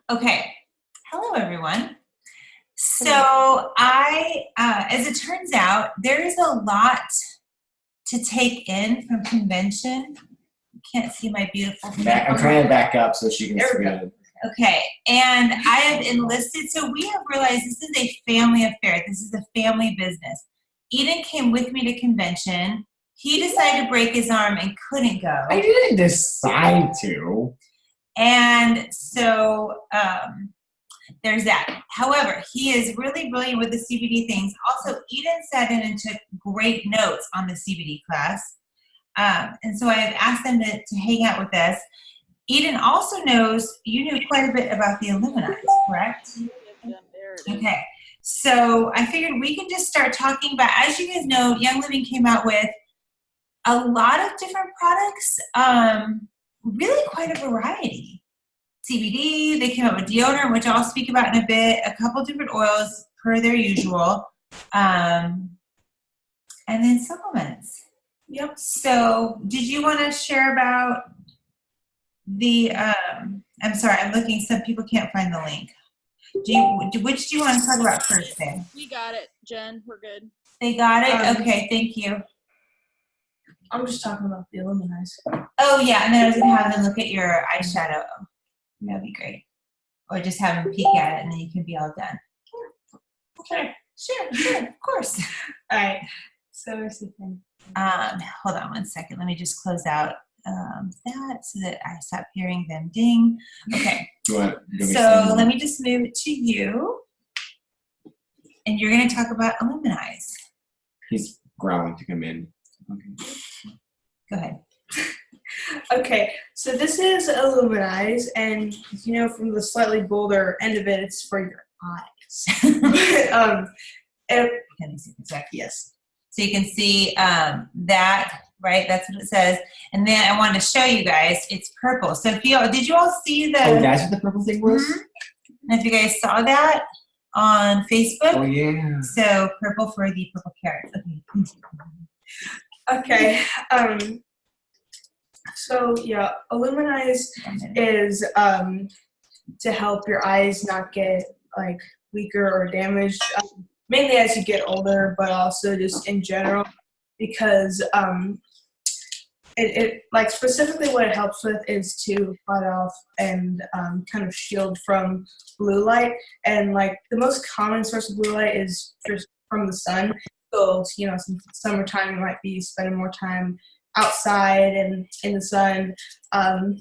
Okay. Hello, everyone. So as it turns out, there is a lot to take in from convention. You can't see my beautiful face. I'm trying to back up so she can see it. Okay. And I have enlisted, so we have realized this is a family affair. This is a family business. Eden came with me to convention. He decided to break his arm and couldn't go. I didn't decide to. And so there's that. However, he is really brilliant with the CBD things. Also, Eden sat in and took great notes on the CBD class. And so I have asked them to hang out with us. Eden also knows, you knew quite a bit about the Illumineyes, correct? Okay. So I figured we can just start talking about, as you guys know, Young Living came out with a lot of different products, really quite a variety. CBD, they came out with deodorant, which I'll speak about in a bit, a couple different oils per their usual, and then supplements. Yep. So did you want to share about the, I'm sorry, I'm looking, some people can't find the link. Which do you want to talk about first then? We got it, Jen. We're good. They got it? Okay, thank you. I'm just talking about the Illumineyes. Oh, yeah, and then I was going to have them look at your eyeshadow. That'd be great. Or just have them peek at it, and then you can be all done. Sure, of course. All right. So where's the thing? Hold on one second. Let me just close out that so that I stop hearing them ding. Okay. So let me just move it to you. And you're going to talk about Illumineyes. He's growling to come in. Okay. Go ahead. Okay, so this is Illumineyes, and you know, from the slightly bolder end of it, it's for your eyes. Can you see this? Yes. So you can see that, right? That's what it says. And then I wanted to show you guys, it's purple. So if you, did you all see the? Oh, that's what the purple thing was? Mm-hmm. And if you guys saw that on Facebook. Oh, yeah. So purple for the purple carrots. Okay. So yeah, Illumineyes is to help your eyes not get like weaker or damaged, mainly as you get older, but also just in general, because it like specifically what it helps with is to fight off and kind of shield from blue light, and like the most common source of blue light is just from the sun. So you know, summertime you might be spending more time outside and in the sun, and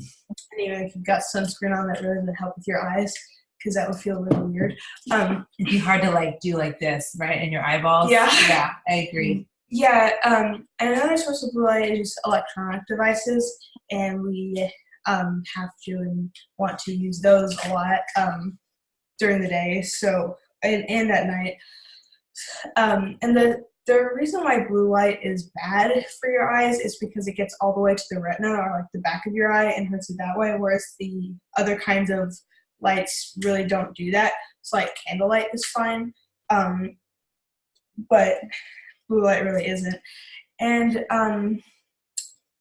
even if you've got sunscreen on, that really doesn't help with your eyes because that would feel really weird. It'd be hard to like do like this, right, in your eyeballs. Yeah, I agree. Yeah, and another source of blue light is electronic devices, and we have to and want to use those a lot during the day, so and at night. And the reason why blue light is bad for your eyes is because it gets all the way to the retina, or like the back of your eye, and hurts it that way, whereas the other kinds of lights really don't do that. So like candlelight is fine, but blue light really isn't. And I think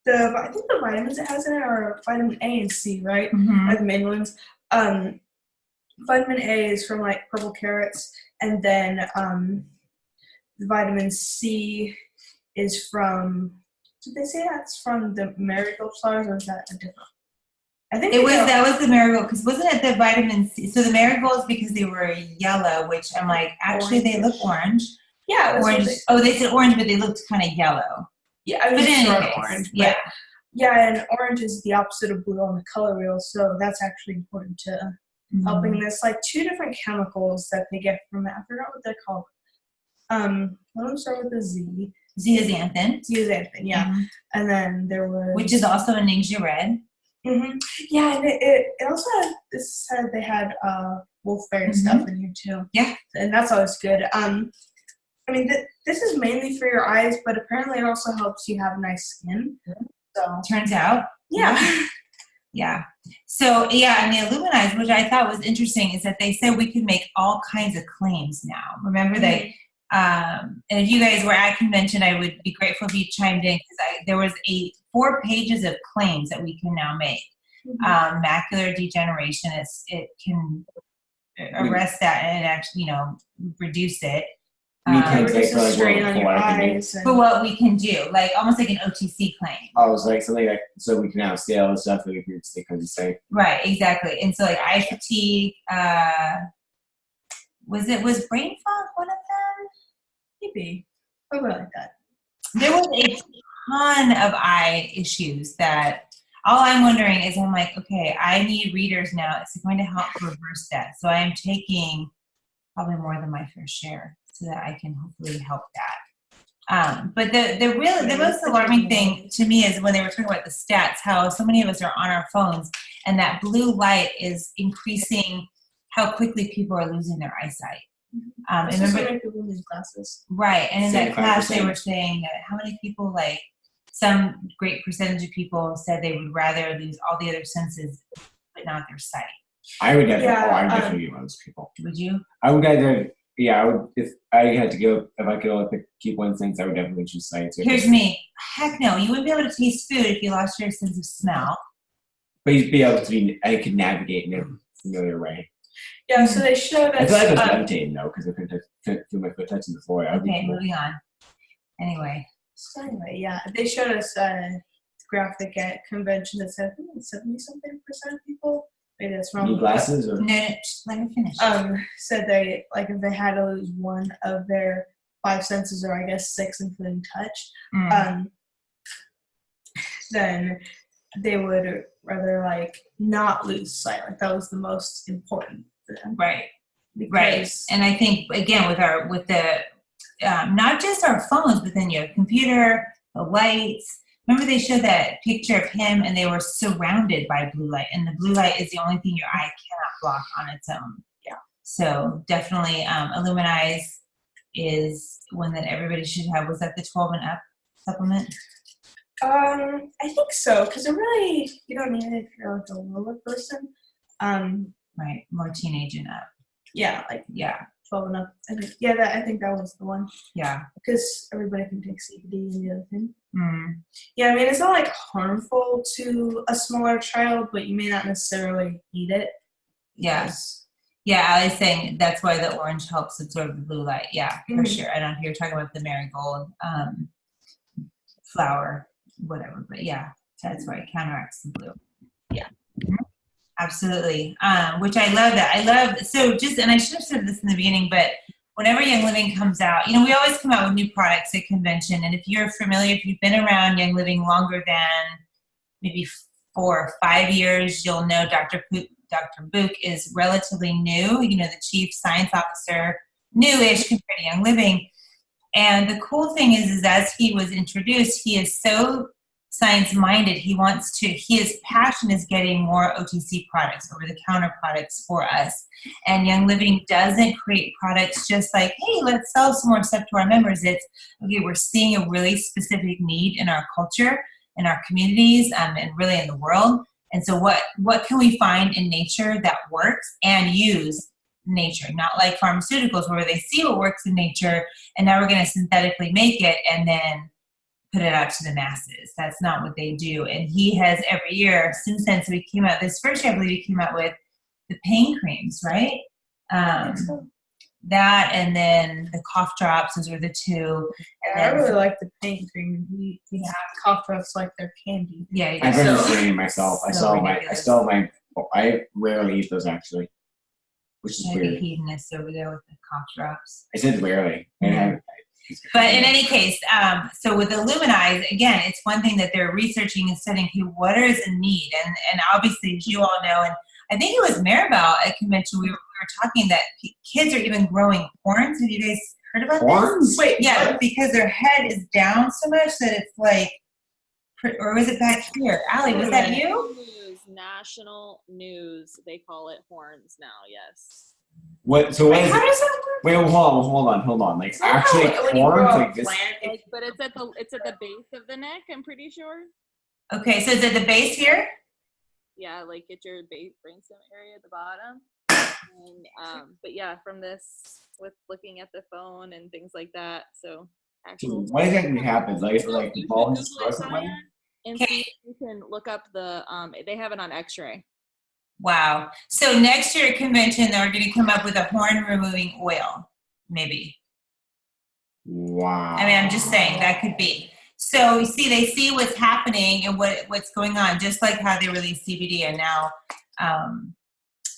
the vitamins it has in it are vitamin A and C, right? Mm-hmm. Are the main ones. Vitamin A is from like purple carrots, and then the vitamin C is from, did they say that's from the marigold flowers, or is that a different? I think that was the marigold, because wasn't it the vitamin C? So the marigolds, because they were yellow, which I'm like, actually they look orange. Yeah, orange. They said orange, but they looked kind of yellow. Yeah, I mean, sort of orange. Yeah. Yeah, and orange is the opposite of blue on the color wheel, so that's actually important to helping this. Like 2 different chemicals that they get from it. I forgot what they're called. Let them start with a Z. Zeaxanthin. Zeaxanthin, yeah. Mm-hmm. And then there was, which is also a Ningxia red. Mm-hmm. Yeah, and it also had, this said they had wolfberry stuff in here too. Yeah, and that's always good. I mean, this is mainly for your eyes, but apparently it also helps you have nice skin. So turns out, yeah. Yeah. So yeah, and the Illumineyes, which I thought was interesting, is that they said we could make all kinds of claims now. Remember that. And if you guys were at convention, I would be grateful if you chimed in, because there was 4 pages of claims that we can now make. macular degeneration. It can arrest that and actually, reduce it. Me too. Reduce Like, the like, strain what- on for your what I can do. eyes. For what we can do, like almost like an OTC claim. I was like something like so we can now scale and stuff that we can stick on the site. Right, exactly. And so like eye fatigue, was brain fog one of them? Maybe. Probably like that. There was a ton of eye issues that all I'm wondering is I'm like, okay, I need readers now. It's going to help reverse that. So I am taking probably more than my fair share so that I can hopefully help that. But the most alarming thing to me is when they were talking about the stats, how so many of us are on our phones and that blue light is increasing how quickly people are losing their eyesight. And remember, so many people in these classes. right, and in that class they 75%. were saying that how many people, like some great percentage of people said they would rather lose all the other senses but not their sight. I would definitely. Yeah, I would definitely be one of those people. Would you? I would either. Yeah, I would. If I had to go, if I could only keep one sense, I would definitely choose sight. So Here's me. Heck no, you wouldn't be able to taste food if you lost your sense of smell. But you'd be able to be. I could navigate in a familiar way. Yeah, so they showed us. I feel like I was meditating though, because I couldn't feel my foot touching the floor. I would Okay, be cool. moving on. Anyway. So anyway, yeah, they showed us a graphic at convention that said 70-something% of people. Maybe that's wrong. Need glasses or No, let me finish. Said they like if they had to lose one of their 5 senses, or I guess 6, including touch, then they would rather like not lose sight. Like that was the most important for them. Right. Because, Right. And I think again with the not just our phones, but then your computer, the lights. Remember they showed that picture of him and they were surrounded by blue light, and the blue light is the only thing your eye cannot block on its own. Yeah. So definitely Illumineyes is one that everybody should have. Was that the 12 and up supplement? I think so, because it really, you don't need it if you're like a lower person. Right. More teenage and up. Yeah, like Yeah. 12 and up. I think that was the one. Yeah. Because everybody can take CBD and the other thing. Mm. Yeah, I mean, it's not like harmful to a smaller child, but you may not necessarily eat it. Yes. Yeah, Allie's saying that's why the orange helps absorb the blue light. Yeah, for sure. I don't know if you're talking about the marigold flower, whatever, but yeah, that's why it counteracts the blue. Yeah. Absolutely. Which I love that. And I should have said this in the beginning, but whenever Young Living comes out, we always come out with new products at convention. And if you're familiar, if you've been around Young Living longer than maybe 4 or 5 years, you'll know Dr. Book is relatively new, the chief science officer, newish compared to Young Living. And the cool thing is as he was introduced, he is so science-minded. His passion is getting more OTC products, over-the-counter products for us. And Young Living doesn't create products just like, hey, let's sell some more stuff to our members. It's, okay, we're seeing a really specific need in our culture, in our communities, and really in the world. And so what can we find in nature that works and use nature? Not like pharmaceuticals where they see what works in nature and now we're going to synthetically make it and then put it out to the masses. That's not what they do. And he has every year since then. So he came out this first year, I believe he came out with the pain creams, right? That and then the cough drops. Those were the two. And I really like the pain cream. He has cough drops like they're candy. Yeah, I've been spraying myself. I rarely eat those actually, which is like a weird. hedonist over there with the cough drops. I said rarely. Mm-hmm. But in any case, so with Illumineyes, again, it's one thing that they're researching and studying, what is a need? And obviously, as you all know, and I think it was Maribel at convention, we were talking that kids are even growing horns. Have you guys heard about Horns? this? Wait, yeah, because their head is down so much that it's like, or was it back here? Allie, was that you? National news. They call it horns now, yes. What? So what is How it? does that work? Wait, hold on. Like actually, when you horns grow like a this. plant, But it's at the base of the neck, I'm pretty sure. Okay, so is it the base here? Yeah, like at your brainstem area at the bottom. And, but yeah, from this with looking at the phone and things like that. So So actual. what exactly happens? Like the ball just grows away? and Okay. see if you can look up the, they have it on X-ray. Wow. So next year at convention, they're going to come up with a horn removing oil, maybe. Wow. I mean, I'm just saying that could be. So you see, they see what's happening and what's going on, just like how they release CBD and now,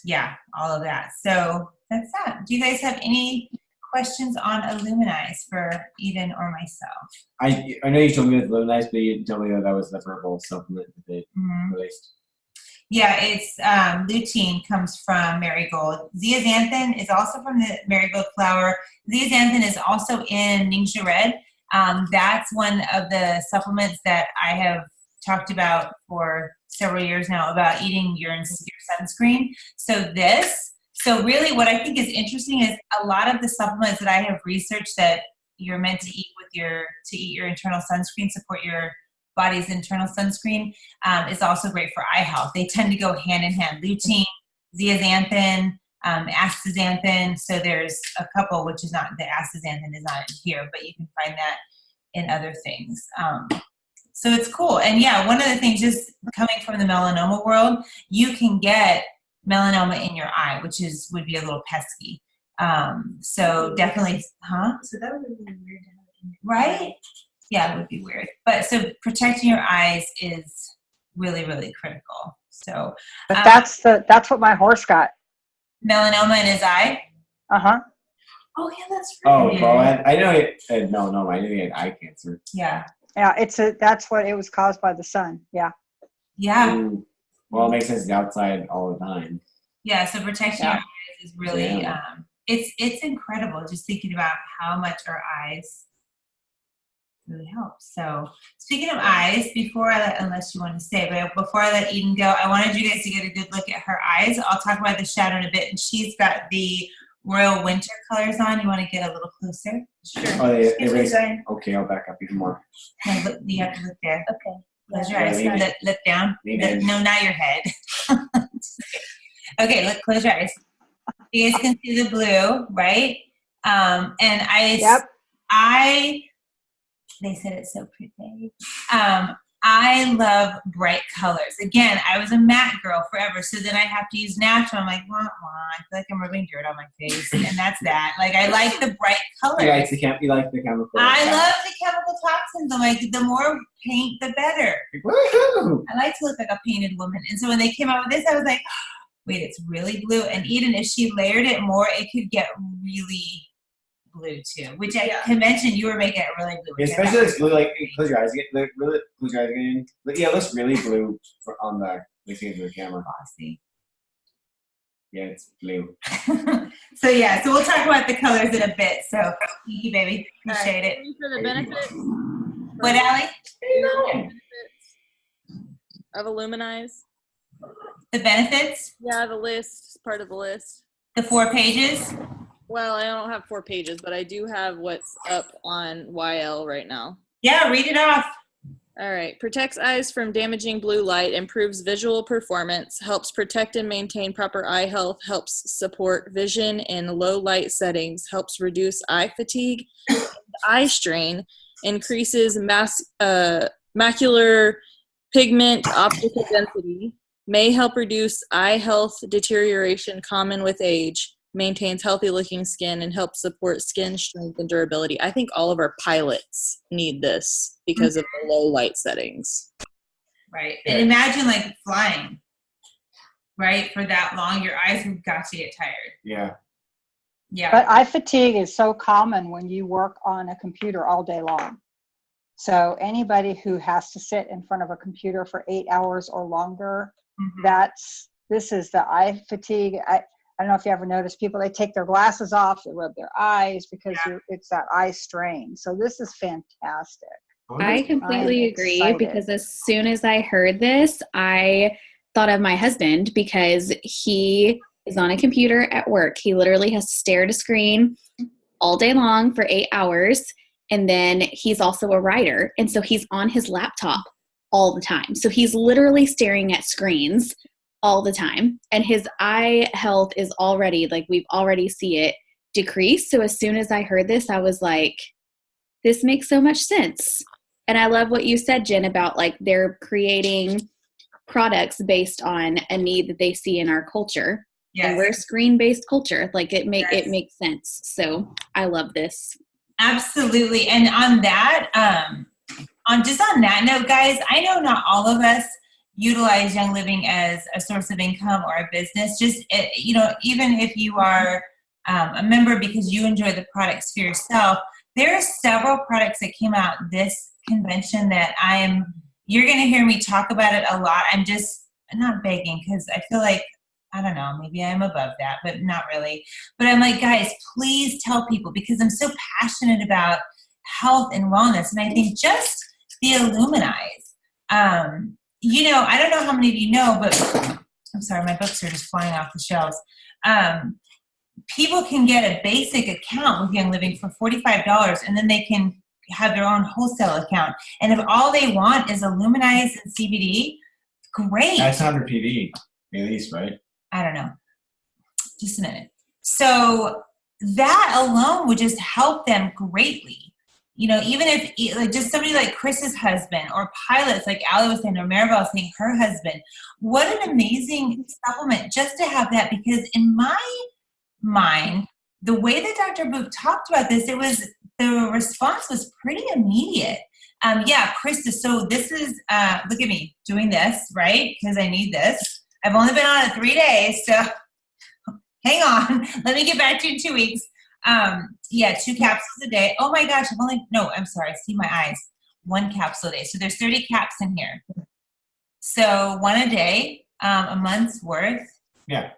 yeah, all of that. So that's that. Do you guys have any questions on Illumineyes for Eden or myself? I know you told me with Illumineyes, but you didn't tell me that was the purple supplement that they released. Yeah, it's lutein comes from marigold. Zeaxanthin is also from the marigold flower. Zeaxanthin is also in Ningxia Red. That's one of the supplements that I have talked about for several years now about eating your sunscreen. So really what I think is interesting is a lot of the supplements that I have researched that you're meant to eat to eat your internal sunscreen, support your body's internal sunscreen, is also great for eye health. They tend to go hand in hand. Lutein, zeaxanthin, astaxanthin. So there's a couple, which is not, the astaxanthin is not in here, but you can find that in other things. So it's cool. And yeah, one of the things, just coming from the melanoma world, you can get melanoma in your eye, which would be a little pesky. So definitely, So that would be really weird to have in your right? Yeah, it would be weird. But so protecting your eyes is really, really critical. So But that's what my horse got. melanoma in his eye. Uh-huh. Oh yeah, that's Oh, right. Boaz. I know he had no, I knew he had eye cancer. Yeah. Yeah, that's what it was caused by the sun. Yeah. Yeah. Ooh. Well, it makes sense. The outside all the time. Yeah. So protecting Yeah. your eyes is really, it's incredible just thinking about how much our eyes really help. So speaking of eyes, unless you want to say, but before I let Eden go, I wanted you guys to get a good look at her eyes. I'll talk about the shadow in a bit. And she's got the Royal Winter colors on. You want to get a little closer? Sure. Oh, they Excuse me, raised. Zion. Okay, I'll back up even more. No, look, you have to look there. Okay. Close your Yeah, eyes. lean in. Look down. Lean in. No, not your head. Okay, look, close your eyes. You guys can see the blue, right? And they said it's so pretty. I love bright colors. Again, I was a matte girl forever, so then I have to use natural. I'm like, wah, wah. I feel like I'm rubbing dirt on my face, and that's that. Like, I like the bright colors. You like the chemical. I love the chemical toxins. I'm like, the more paint, the better. Woohoo! I like to look like a painted woman. And so when they came out with this, I was like, wait, it's really blue. And even if she layered it more, it could get really blue too. Which at convention, you were making it really blue. Yeah, especially this blue, like, close your eyes. Really, close your eyes again. But yeah, it looks really blue on the camera. Glossy. Yeah, it's blue. So we'll talk about the colors in a bit. So thank you, baby. Appreciate it. Ready for the benefits? What, Allie? Benefits of Illumineyes? The benefits? Yeah, the list, part of the list. The 4 pages? Well, I don't have 4 pages, but I do have what's up on YL right now. Yeah, read it off. All right. Protects eyes from damaging blue light, improves visual performance, helps protect and maintain proper eye health, helps support vision in low light settings, helps reduce eye fatigue, eye strain, increases macular pigment optical density, may help reduce eye health deterioration common with age, maintains healthy looking skin, and helps support skin strength and durability. I think all of our pilots need this because of the low light settings. Right. And imagine like flying, right? For that long, your eyes have got to get tired. Yeah. Yeah. But eye fatigue is so common when you work on a computer all day long. So anybody who has to sit in front of a computer for 8 hours or longer, this is the eye fatigue. I don't know if you ever notice people, they take their glasses off, they rub their eyes because it's that eye strain. So this is fantastic. I completely agree excited. because as soon as I heard this, I thought of my husband because he is on a computer at work. He literally has to stare at a screen all day long for 8 hours. And then he's also a writer. And so he's on his laptop all the time. So he's literally staring at screens all the time. And his eye health is already, like, we've already see it decrease. So as soon as I heard this, I was like, this makes so much sense. And I love what you said, Jen, about like they're creating products based on a need that they see in our culture. Yes. And we're a screen-based culture. Like it Yes. makes sense. So I love this. Absolutely. And on that, on that note, guys, I know not all of us utilize Young Living as a source of income or a business. Just, even if you are a member because you enjoy the products for yourself, there are several products that came out this convention that you're going to hear me talk about it a lot. I'm not begging because I feel like, I don't know, maybe I'm above that, but not really. But I'm like, guys, please tell people because I'm so passionate about health and wellness. And I think just the Illumineyes, I don't know how many of you know, but I'm sorry, my books are just flying off the shelves. People can get a basic account with Young Living for $45, and then they can have their own wholesale account. And if all they want is Illumineyes and CBD, great. That's 100 PV, at least, right? I don't know. Just a minute. So that alone would just help them greatly. Even if like just somebody like Chris's husband or pilots like Allie was saying or Maribel was saying her husband, what an amazing supplement just to have that, because in my mind, the way that Dr. Boop talked about this, the response was pretty immediate. Chris is, so this is, look at me doing this, right? Because I need this. I've only been on it 3 days, so hang on. Let me get back to you in 2 weeks. 2 capsules a day. Oh my gosh, I'm sorry. See my eyes. 1 capsule a day. So there's 30 caps in here. So 1 a day, a month's worth. Yeah.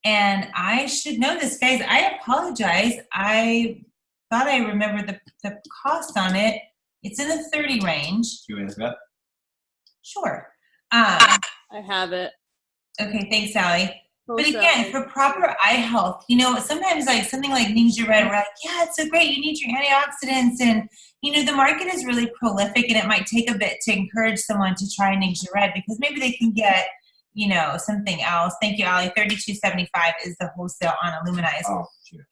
And I should know this, guys. I apologize. I thought I remembered the cost on it. It's in the 30 range. Do you want to look it up? Sure. I have it. Okay, thanhanks, Sally. But Also, again, for proper eye health, sometimes like something like Ninja Red, we're like, yeah, it's so great. You need your antioxidants. And, the market is really prolific and it might take a bit to encourage someone to try Ninja Red because maybe they can get, something else. Thank you, Allie. $32.75 is the wholesale on Illumineyes. Oh, sure.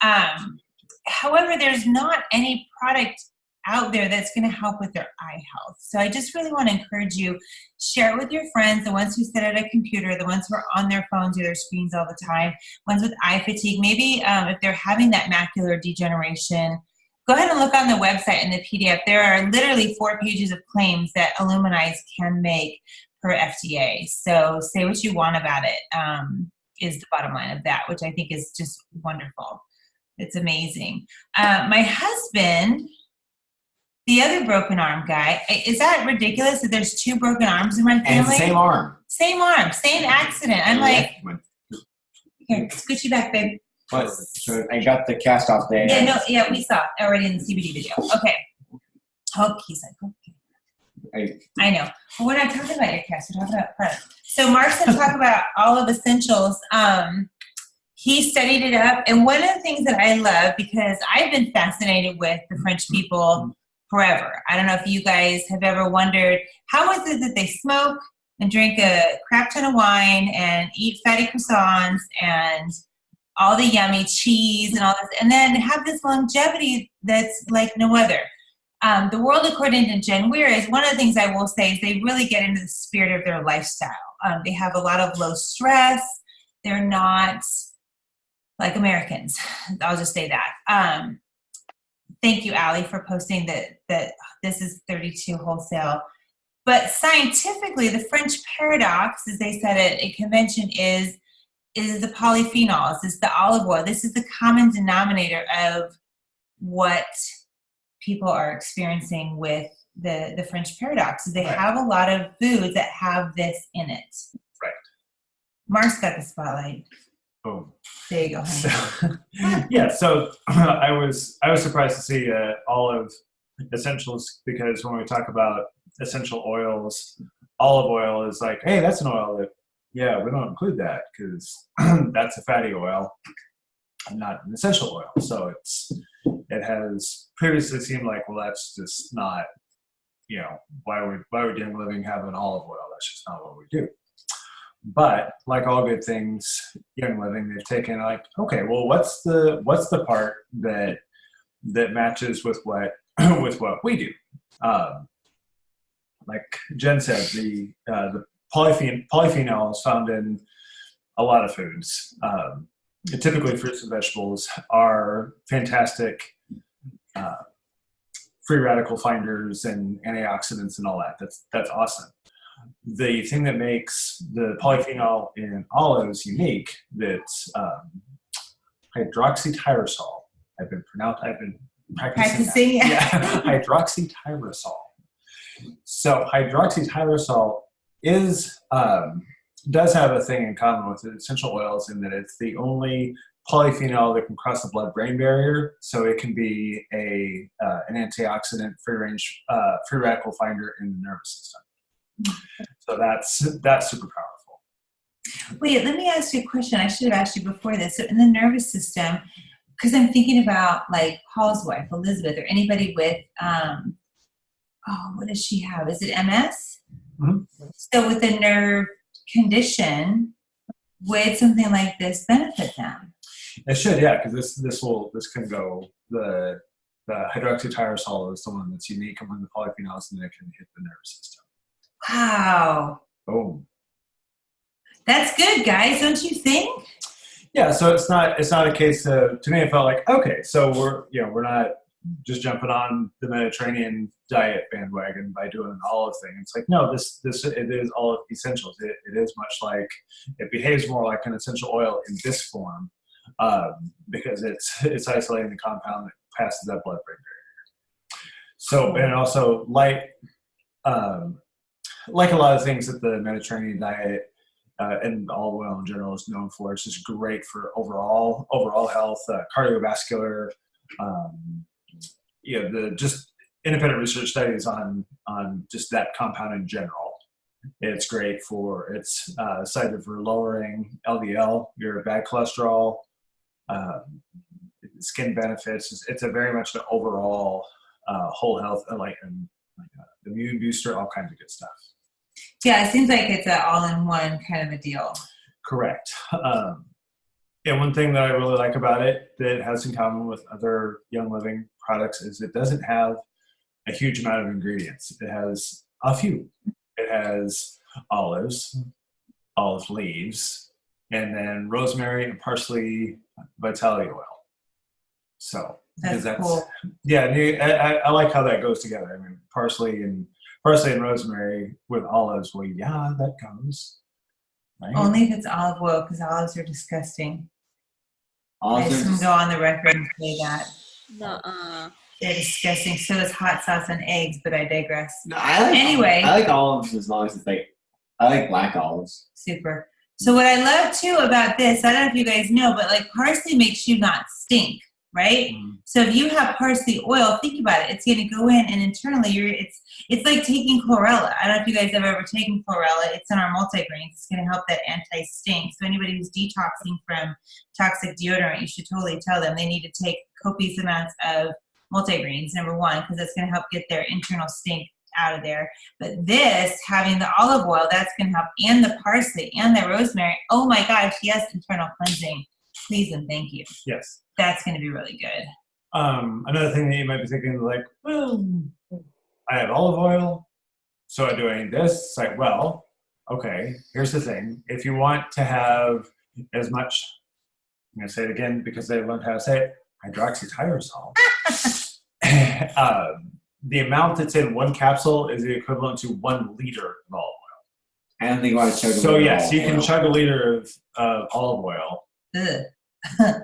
However, there's not any product out there that's going to help with their eye health. So I just really want to encourage you, share it with your friends, the ones who sit at a computer, the ones who are on their phones or their screens all the time, ones with eye fatigue. Maybe if they're having that macular degeneration, go ahead and look on the website in the PDF. There are literally 4 pages of claims that Illumineyes can make per FDA. So say what you want about it, is the bottom line of that, which I think is just wonderful. It's amazing. My husband, the other broken arm guy, is that ridiculous that there's 2 broken arms in my family? And it's the same arm. Same arm, same accident. I'm like, here, scooch you back, babe. But so I got the cast off there. Yeah, we saw already in the CBD video. Okay. Oh, he's like, okay. I know. But we're not talking about your cast. We're talking about product. So Mark's going to talk about all of Essentials. He studied it up. And one of the things that I love, because I've been fascinated with the French people forever. I don't know if you guys have ever wondered, how is it that they smoke and drink a crap ton of wine and eat fatty croissants and all the yummy cheese and all this, and then have this longevity that's like no other. The World According to Jen Weir is one of the things I will say is they really get into the spirit of their lifestyle. They have a lot of low stress. They're not like Americans. I'll just say that. Thank you, Allie, for posting that this is 32 wholesale. But scientifically, the French paradox, as they said at a convention, is the polyphenols, is the olive oil. This is the common denominator of what people are experiencing with the French paradox. Is they have a lot of foods that have this in it. Right. Mark's got the spotlight. Boom. There you go, honey. So I was surprised to see all of Essentials, because when we talk about essential oils, olive oil is like, hey, that's an oil that, yeah, we don't include that because that's a fatty oil, not an essential oil. So it has previously seemed like, well, that's just not, why would Young Living have an olive oil? That's just not what we do. But like all good things, Young Living, they've taken like, okay, well, what's the part that matches with what with what we do? like Jen said, the polyphenols found in a lot of foods. Typically, fruits and vegetables are fantastic free radical finders and antioxidants and all that. That's awesome. The thing that makes the polyphenol in olives unique, that's hydroxytyrosol. I've been practicing that. Yeah, hydroxytyrosol. So hydroxytyrosol does have a thing in common with essential oils in that it's the only polyphenol that can cross the blood-brain barrier, so it can be an antioxidant, free-range, free radical finder in the nervous system. So that's super powerful. Wait, let me ask you a question. I should have asked you before this. So in the nervous system, because I'm thinking about like Paul's wife, Elizabeth, or anybody with, what does she have? Is it MS? Mm-hmm. So with a nerve condition, would something like this benefit them? It should, yeah, because this can go, the hydroxytyrosol is the one that's unique among the polyphenols and it can hit the nervous system. Wow. Oh. That's good, guys, don't you think? Yeah, so it's not a case of, to me it felt like, okay, so we're not just jumping on the Mediterranean diet bandwagon by doing an olive thing. It's like, no, this it is olive essentials. It is much like, it behaves more like an essential oil in this form, because it's isolating the compound that passes that blood-brain barrier. So, and also like a lot of things that the Mediterranean diet and olive oil in general is known for, it's just great for overall health, cardiovascular. The just independent research studies on just that compound in general. It's great for, it's cited for lowering LDL, your bad cholesterol, skin benefits. It's a very much an overall whole health, like immune booster, all kinds of good stuff. Yeah, it seems like it's an all-in-one kind of a deal. Correct. One thing that I really like about it that has in common with other Young Living products is it doesn't have a huge amount of ingredients. It has a few. It has olives, olive leaves, and then rosemary and parsley vitality oil. So that's cool. Yeah, I like how that goes together. I mean, parsley and rosemary with olives. Well, yeah, that goes. Right? Only if it's olive oil, because olives are disgusting. Olives I just want to go on the record and say that. Nuh-uh. They're disgusting. So is hot sauce on eggs, but I digress. No, I like olives as long as it's like, I like black olives. Super. So what I love too about this, I don't know if you guys know, but like parsley makes you not stink, right? So if you have parsley oil, think about it. It's going to go in and internally it's like taking chlorella. I don't know if you guys have ever taken chlorella. It's in our multigrains. It's going to help that anti-stink. So anybody who's detoxing from toxic deodorant, you should totally tell them they need to take copious amounts of multigrains, number one, because that's going to help get their internal stink out of there. But this, having the olive oil, that's going to help, and the parsley and the rosemary. Oh my gosh, yes, internal cleansing. Please and thank you. Yes. That's going to be really good. Another thing that you might be thinking, like, well, I have olive oil, so I do any of this. It's like, well, okay, here's the thing. If you want to have as much, I'm going to say it again because they learned how to say it, hydroxytyrosol. The amount that's in one capsule is the equivalent to 1 liter of olive oil. I don't think you want to chug a liter. So yes, you can chug a liter of olive oil. Ugh.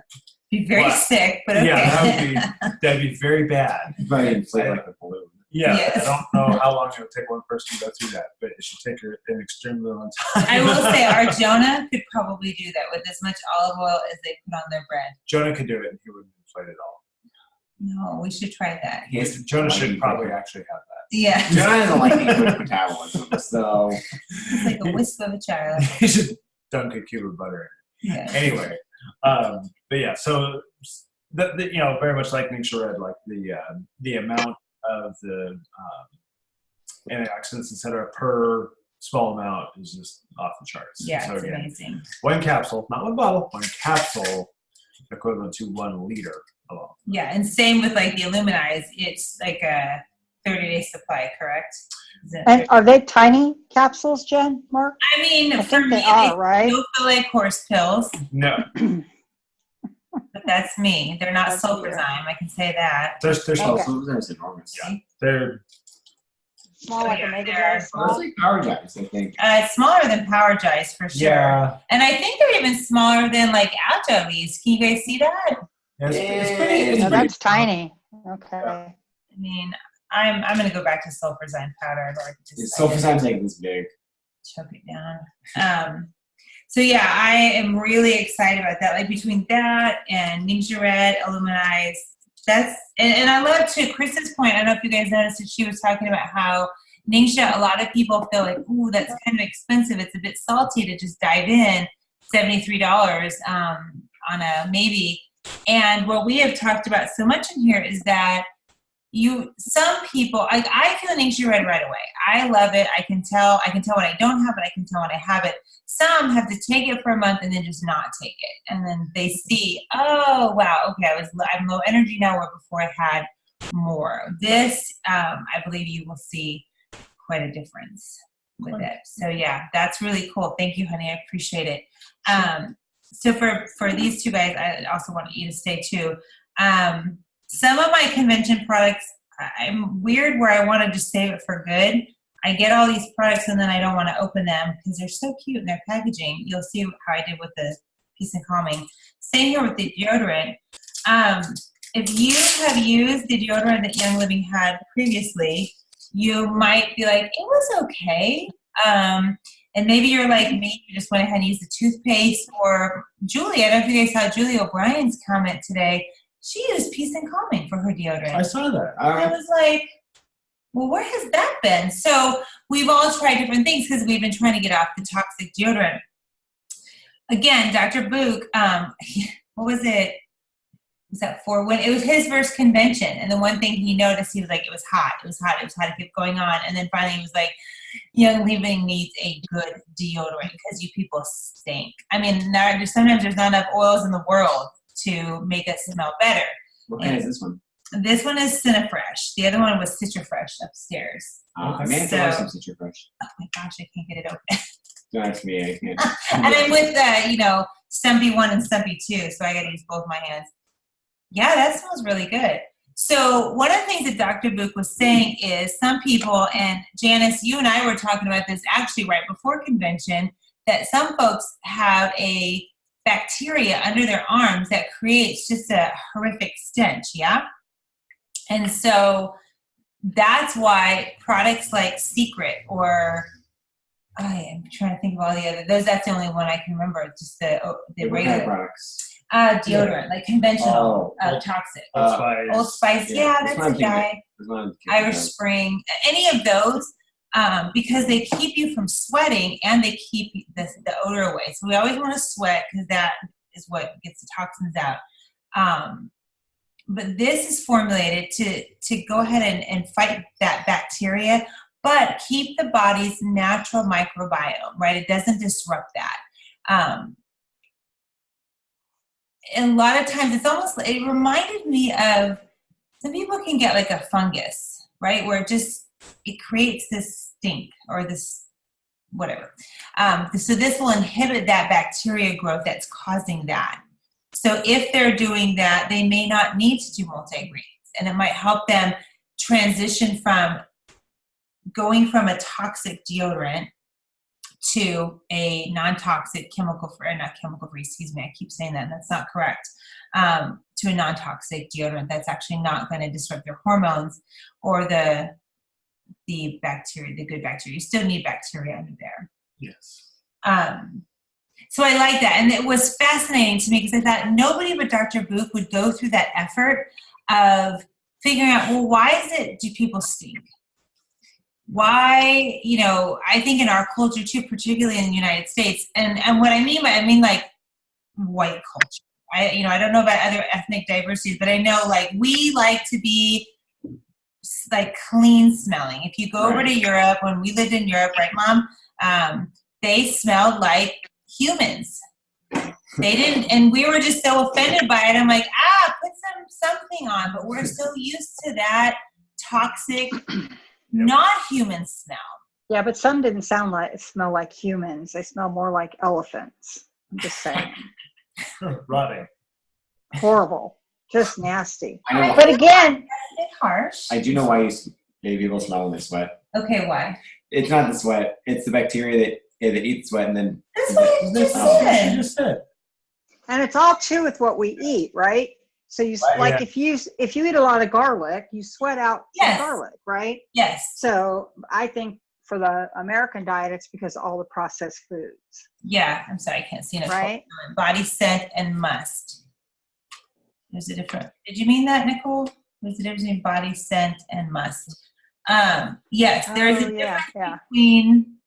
Be very sick, but okay. Yeah, that'd be very bad. You probably inflate like a balloon. Yeah, Yes. I don't know how long it would take one person to go through that, but it should take an extremely long time. I will say our Jonah could probably do that with as much olive oil as they put on their bread. Jonah could do it and he wouldn't inflate it all. No, we should try that. Jonah should probably actually have that. Yeah. Jonah has a lightning quick metabolism, so It's like a wisp of a child. He should dunk a cube of butter in it. Yeah. Anyway, but yeah, so very much like Nick read, like the amount of the antioxidants, etc., per small amount is just off the charts. Yeah, so it's again, amazing. one capsule, not one bottle, one capsule equivalent to 1 liter of olive oil. Yeah, and same with like the Illumineyes. It's like 30-day supply, correct? Is it- And are they tiny capsules, Jen, Mark? I mean, I for think me, they are, right? don't feel like horse pills, No, but that's me. They're not That's you. sulfurzyme, I can say that. they're Oh, small. Okay. so there's enormous. Yeah. They're Small like Yeah, a mega they're- jar Well, small? it's like Power Jacks, I think. It's smaller than Power Jives for sure. yeah. And I think they're even smaller than like Altovies. Can you guys see that? It's pretty. It's No, pretty that's tiny. Okay. I mean, I'm gonna go back to sulfurzyme powder. I've already It's decided. sulfurzyme's like this big. Choke it down. So yeah, I am really excited about that. Like between that and Ningxia Red, Illumineyes, that's and I love to Chris's point. I don't know if you guys noticed that she was talking about how Ningxia, a lot of people feel like, ooh, that's kind of expensive. It's a bit salty to just dive in, $73 on a maybe. And what we have talked about so much in here is that some people, like I feel Ningxia Red right away. I love it. I can tell when I don't have it. I can tell when I have it. Some have to take it for a month and then just not take it. And then they see, oh, wow, okay, I'm low energy now where before I had more. This, I believe you will see quite a difference with it. So yeah, that's really cool. Thank you, honey. I appreciate it. So for these two guys, I also want you to stay too. Some of my convention products, I'm weird where I want to just save it for good. I get all these products and then I don't want to open them because they're so cute in their packaging. You'll see how I did with the Peace and Calming. Same here with the deodorant. If you have used the deodorant that Young Living had previously, you might be like, it was okay. And maybe you're like me, you just went ahead and used the toothpaste. Or Julie, I don't know if you guys saw Julie O'Brien's comment today. She used Peace and Calming for her deodorant. I saw that. And I was like, well, where has that been? So we've all tried different things because we've been trying to get off the toxic deodorant. Again, Dr. Book, what was it? Was that for when it was his first convention? And the one thing he noticed, he was like, it was hot. It was hot. It was hot. It kept going on. And then finally he was like, Young Living needs a good deodorant because you people stink. I mean, sometimes there's not enough oils in the world to make us smell better. What kind is this one? This one is Cinefresh. The other one was Citrafresh upstairs. I may have to buy some Citrafresh. Oh my gosh, I can't get it open. No, that's me. I can't. And I'm with Stumpy 1 and Stumpy 2, so I got to use both my hands. Yeah, that smells really good. So one of the things that Dr. Book was saying is some people, and Janice, you and I were talking about this actually right before convention, that some folks have a bacteria under their arms that creates just a horrific stench, yeah? And so that's why products like Secret or I am trying to think of all the other that's the only one I can remember. Just the What kind of regular products? deodorant, like conventional toxic. Old Spice. Old Spice, yeah, that's what I'm a guy. Irish Spring, any of those, because they keep you from sweating and they keep the odor away. So we always want to sweat because that is what gets the toxins out. But this is formulated to go ahead and fight that bacteria, but keep the body's natural microbiome, right? It doesn't disrupt that. And a lot of times it reminded me of, some people can get like a fungus, right? Where it creates this stink or this whatever. So this will inhibit that bacteria growth that's causing that. So if they're doing that, they may not need to do multi-greens, and it might help them transition from going from a toxic deodorant to a non-toxic not chemical free, excuse me, I keep saying that, and that's not correct, to a non-toxic deodorant that's actually not going to disrupt their hormones or the bacteria, the good bacteria. You still need bacteria under there. Yes. So I like that. And it was fascinating to me because I thought nobody but Dr. Book would go through that effort of figuring out, well, why do people stink? Why, I think in our culture too, particularly in the United States, and what I mean like white culture. I don't know about other ethnic diversities, but I know like we like to be like clean smelling. If you go over to Europe, when we lived in Europe, right, Mom? They smelled like humans. They didn't, and we were just so offended by it. I'm like, put something on, but we're so used to that toxic, not human smell. Yeah, but some didn't smell like humans. They smell more like elephants. I'm just saying. Rotting. Horrible. Just nasty. I know. But again, That's a bit harsh. I do know why maybe people smell when they sweat. Okay, why? It's not the sweat. It's the bacteria that eat sweat and then. That's what you just Oh. said. You just said. and it's all too with what we eat, right? So you Right, like yeah. if you eat a lot of garlic, you sweat out Yes. the garlic, right? Yes. So I think for the American diet, it's because of all the processed foods, Yeah. I'm sorry, I can't see it. right? Body scent and must. There's a difference. Did you mean that, Nicole? There's a difference between body scent and must. Yes, there's a Oh, yeah, difference yeah. between.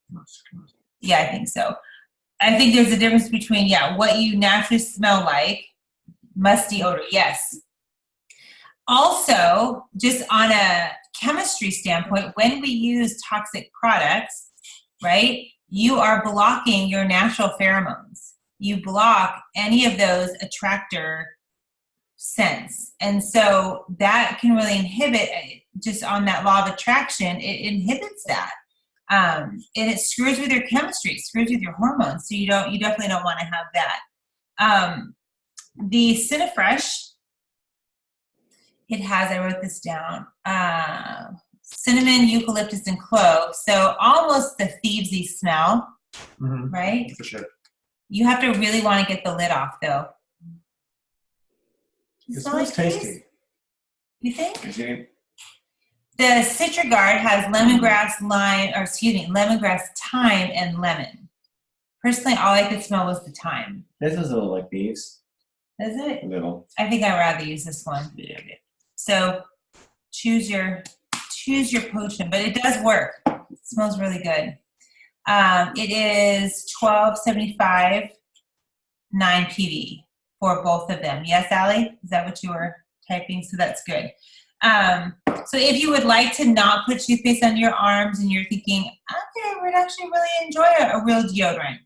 Yeah, I think so. I think there's a difference between what you naturally smell like, musty odor. Yes. Also, just on a chemistry standpoint, when we use toxic products, right, you are blocking your natural pheromones. You block any of those attractor scents. And so that can really inhibit, just on that law of attraction, it inhibits that. And it screws with your chemistry, it screws with your hormones. So you definitely don't want to have that. The Cinefresh, it has, I wrote this down, cinnamon, eucalyptus, and clove. So almost the thievesy smell, Mm-hmm. right? For sure. You have to really want to get the lid off, though. It Smell smells like tasty. these? You think? Okay. The Citrigard has lemongrass, lemongrass, thyme, and lemon. Personally, all I could smell was the thyme. This is a little like thieves. Is it? A little. I think I'd rather use this one. Yeah. So choose your potion, but it does work. It smells really good. It is $12.75, 9 PV for both of them. Yes, Allie? Is that what you were typing? So that's good. So if you would like to not put toothpaste under your arms and you're thinking, okay, I would actually really enjoy a real deodorant,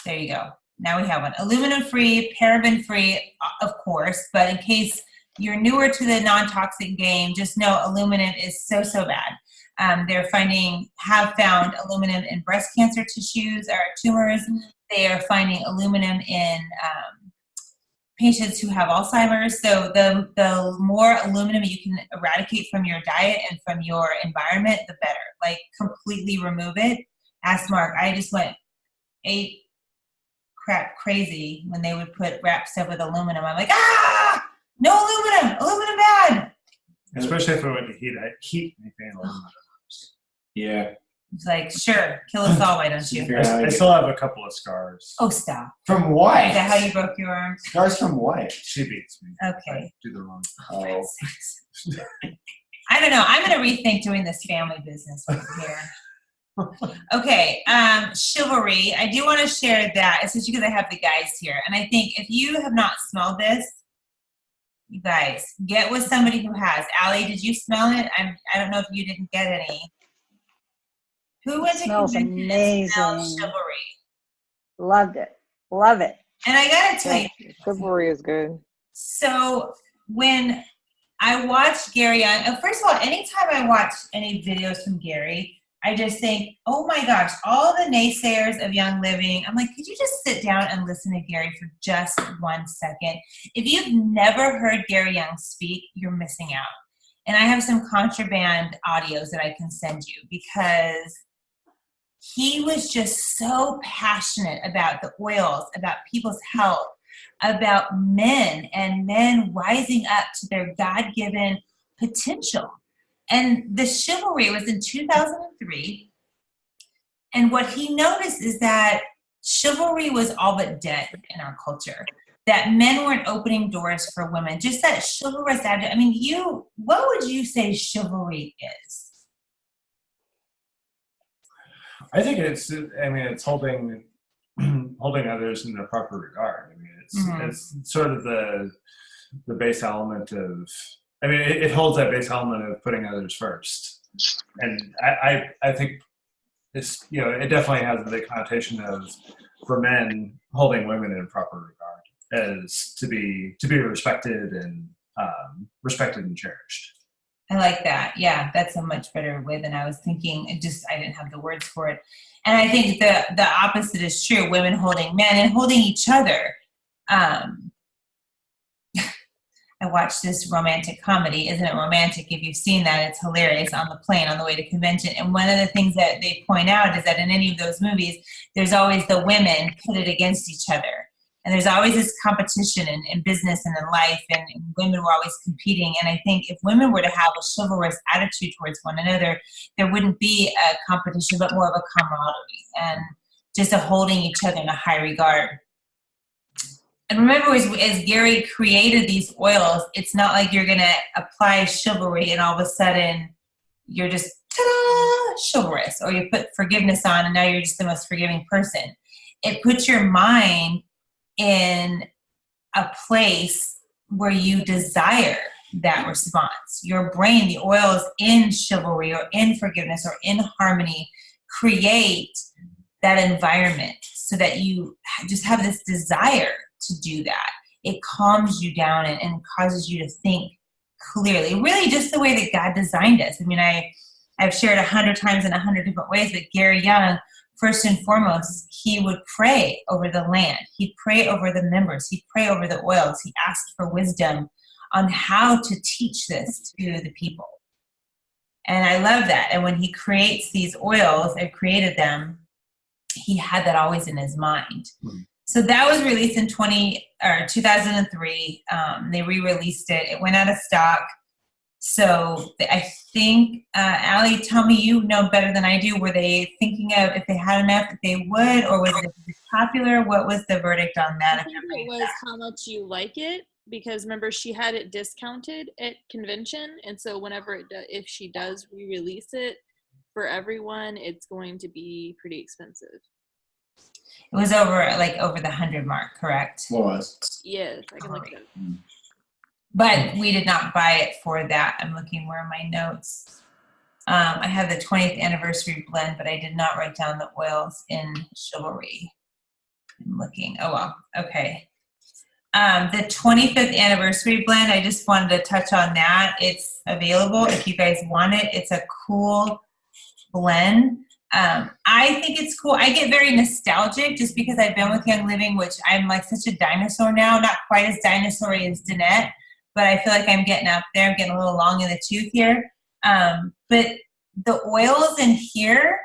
there you go. Now we have one. Aluminum-free, paraben-free, of course, but in case you're newer to the non-toxic game, just know aluminum is so bad. Have found aluminum in breast cancer tissues or tumors. They are finding aluminum in patients who have Alzheimer's. So the more aluminum you can eradicate from your diet and from your environment, the better. Like completely remove it. Ask Mark. I just went crap crazy when they would put wrap stuff with aluminum. I'm like, no aluminum, aluminum bad. Especially if it went to heat anything. Yeah. It's like, sure, kill us all, why don't you? I still have a couple of scars. Oh, stop. From what? Is that how you broke your arm? Scars from what? She beats me. Okay. I do the wrong. Oh. I don't know. I'm going to rethink doing this family business over here. Okay, Chivalry. I do want to share that, especially because I have the guys here. And I think if you have not smelled this, you guys, get with somebody who has. Allie, did you smell it? I don't know if you didn't get any. Who went to Smells convention and smelled amazing. Chivalry? Loved it. Love it. And I got to tell you, Chivalry is good. so when I watch Gary Young, first of all, anytime I watch any videos from Gary, I just think, oh my gosh, all the naysayers of Young Living, I'm like, could you just sit down and listen to Gary for just 1 second? If you've never heard Gary Young speak, you're missing out. And I have some contraband audios that I can send you because he was just so passionate about the oils, about people's health, about men and men rising up to their God-given potential. And the Chivalry was in 2003. And what he noticed is that chivalry was all but dead in our culture. That men weren't opening doors for women. Just that chivalrous attitude. I mean, what would you say chivalry is? I think it's holding others in their proper regard. I mean, it's sort of the base element of. I mean, it holds that base element of putting others first, and I think it's it definitely has the connotation of for men holding women in proper regard as to be respected and cherished. I like that. Yeah, that's a much better way than I was thinking. I didn't have the words for it. And I think the opposite is true. Women holding men and holding each other. I watched this romantic comedy. Isn't it romantic? If you've seen that, it's hilarious, on the plane on the way to convention. And one of the things that they point out is that in any of those movies, there's always the women pitted against each other. And there's always this competition in business and in life, and women were always competing. And I think if women were to have a chivalrous attitude towards one another, there wouldn't be a competition, but more of a camaraderie and just a holding each other in a high regard. And remember, as Gary created these oils, it's not like you're going to apply chivalry and all of a sudden you're just ta-da, chivalrous, or you put forgiveness on and now you're just the most forgiving person. It puts your mind in a place where you desire that response. Your brain, the oils in chivalry or in forgiveness or in harmony, create that environment so that you just have this desire to do that. It calms you down and causes you to think clearly, really just the way that God designed us. I mean, I've shared 100 times in 100 different ways, but Gary Young, first and foremost, he would pray over the land. He'd pray over the members. He'd pray over the oils. He asked for wisdom on how to teach this to the people. And I love that. And when he creates these oils, or created them, he had that always in his mind. So that was released in 2003. They re-released it. It went out of stock. So I think, Allie, tell me, you know better than I do, were they thinking of, if they had enough, if they would, or was it popular? What was the verdict on that? I think it was how much you like it, because remember, she had it discounted at convention, and so whenever if she does re-release it for everyone, it's going to be pretty expensive. It was over the 100 mark, correct? What was? Yes, I can look it up. But we did not buy it for that. I'm looking where are my notes. I have the 20th anniversary blend, but I did not write down the oils in chivalry. I'm looking. Oh, well. Okay. The 25th anniversary blend, I just wanted to touch on that. It's available if you guys want it. It's a cool blend. I think it's cool. I get very nostalgic just because I've been with Young Living, which I'm like such a dinosaur now. Not quite as dinosaur-y as Danette, but I feel like I'm getting up there. I'm getting a little long in the tooth here. But the oils in here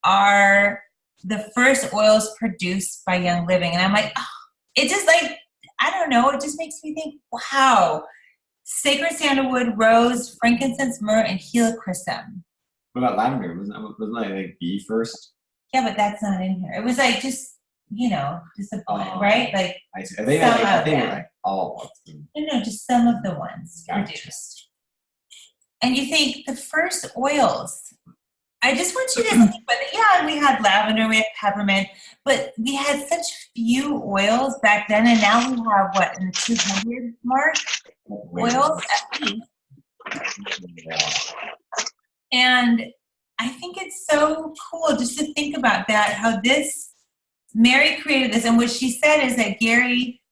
are the first oils produced by Young Living. And I'm like, oh, it just like, I don't know, it just makes me think, wow. Sacred sandalwood, rose, frankincense, myrrh, and helichrysum. What about lavender? Wasn't that like B first? Yeah, but that's not in here. It was like just, just a blend, right? Like I see. I think like all of them. No, just some of the ones produced. And you think the first oils, I just want you to think about it. Yeah, we had lavender, we had peppermint, but we had such few oils back then, and now we have, what, in the 200 mark? Oils at least. And I think it's so cool just to think about that, how Mary created this, and what she said is that Gary,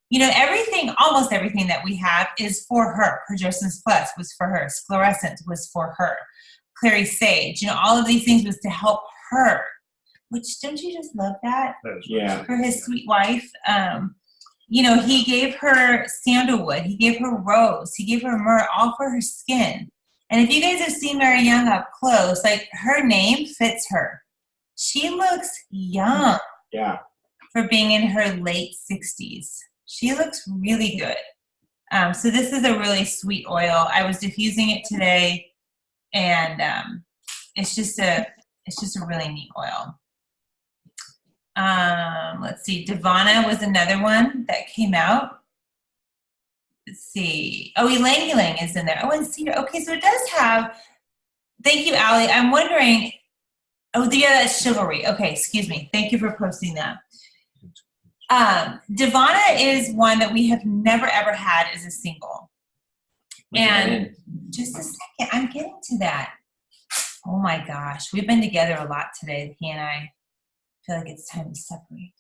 almost everything that we have is for her. Progesterone Plus was for her. Sclerescent was for her. Clary Sage, all of these things was to help her. Which, don't you just love that? Yeah. For his sweet wife. He gave her sandalwood. He gave her rose. He gave her myrrh, all for her skin. And if you guys have seen Mary Young up close, like, her name fits her. She looks young. Yeah. For being in her late 60s. She looks really good. So this is a really sweet oil. I was diffusing it today, and it's just a really neat oil. Let's see. Davana was another one that came out. Let's see. Oh, Ylang Ylang is in there. Oh, and cedar. Okay, so it does have. Thank you, Allie. I'm wondering. Oh, yeah, that's chivalry. Okay, excuse me. Thank you for posting that. Davana is one that we have never ever had as a single. And just a second, I'm getting to that. Oh my gosh, we've been together a lot today, he and I. Feel like it's time to separate.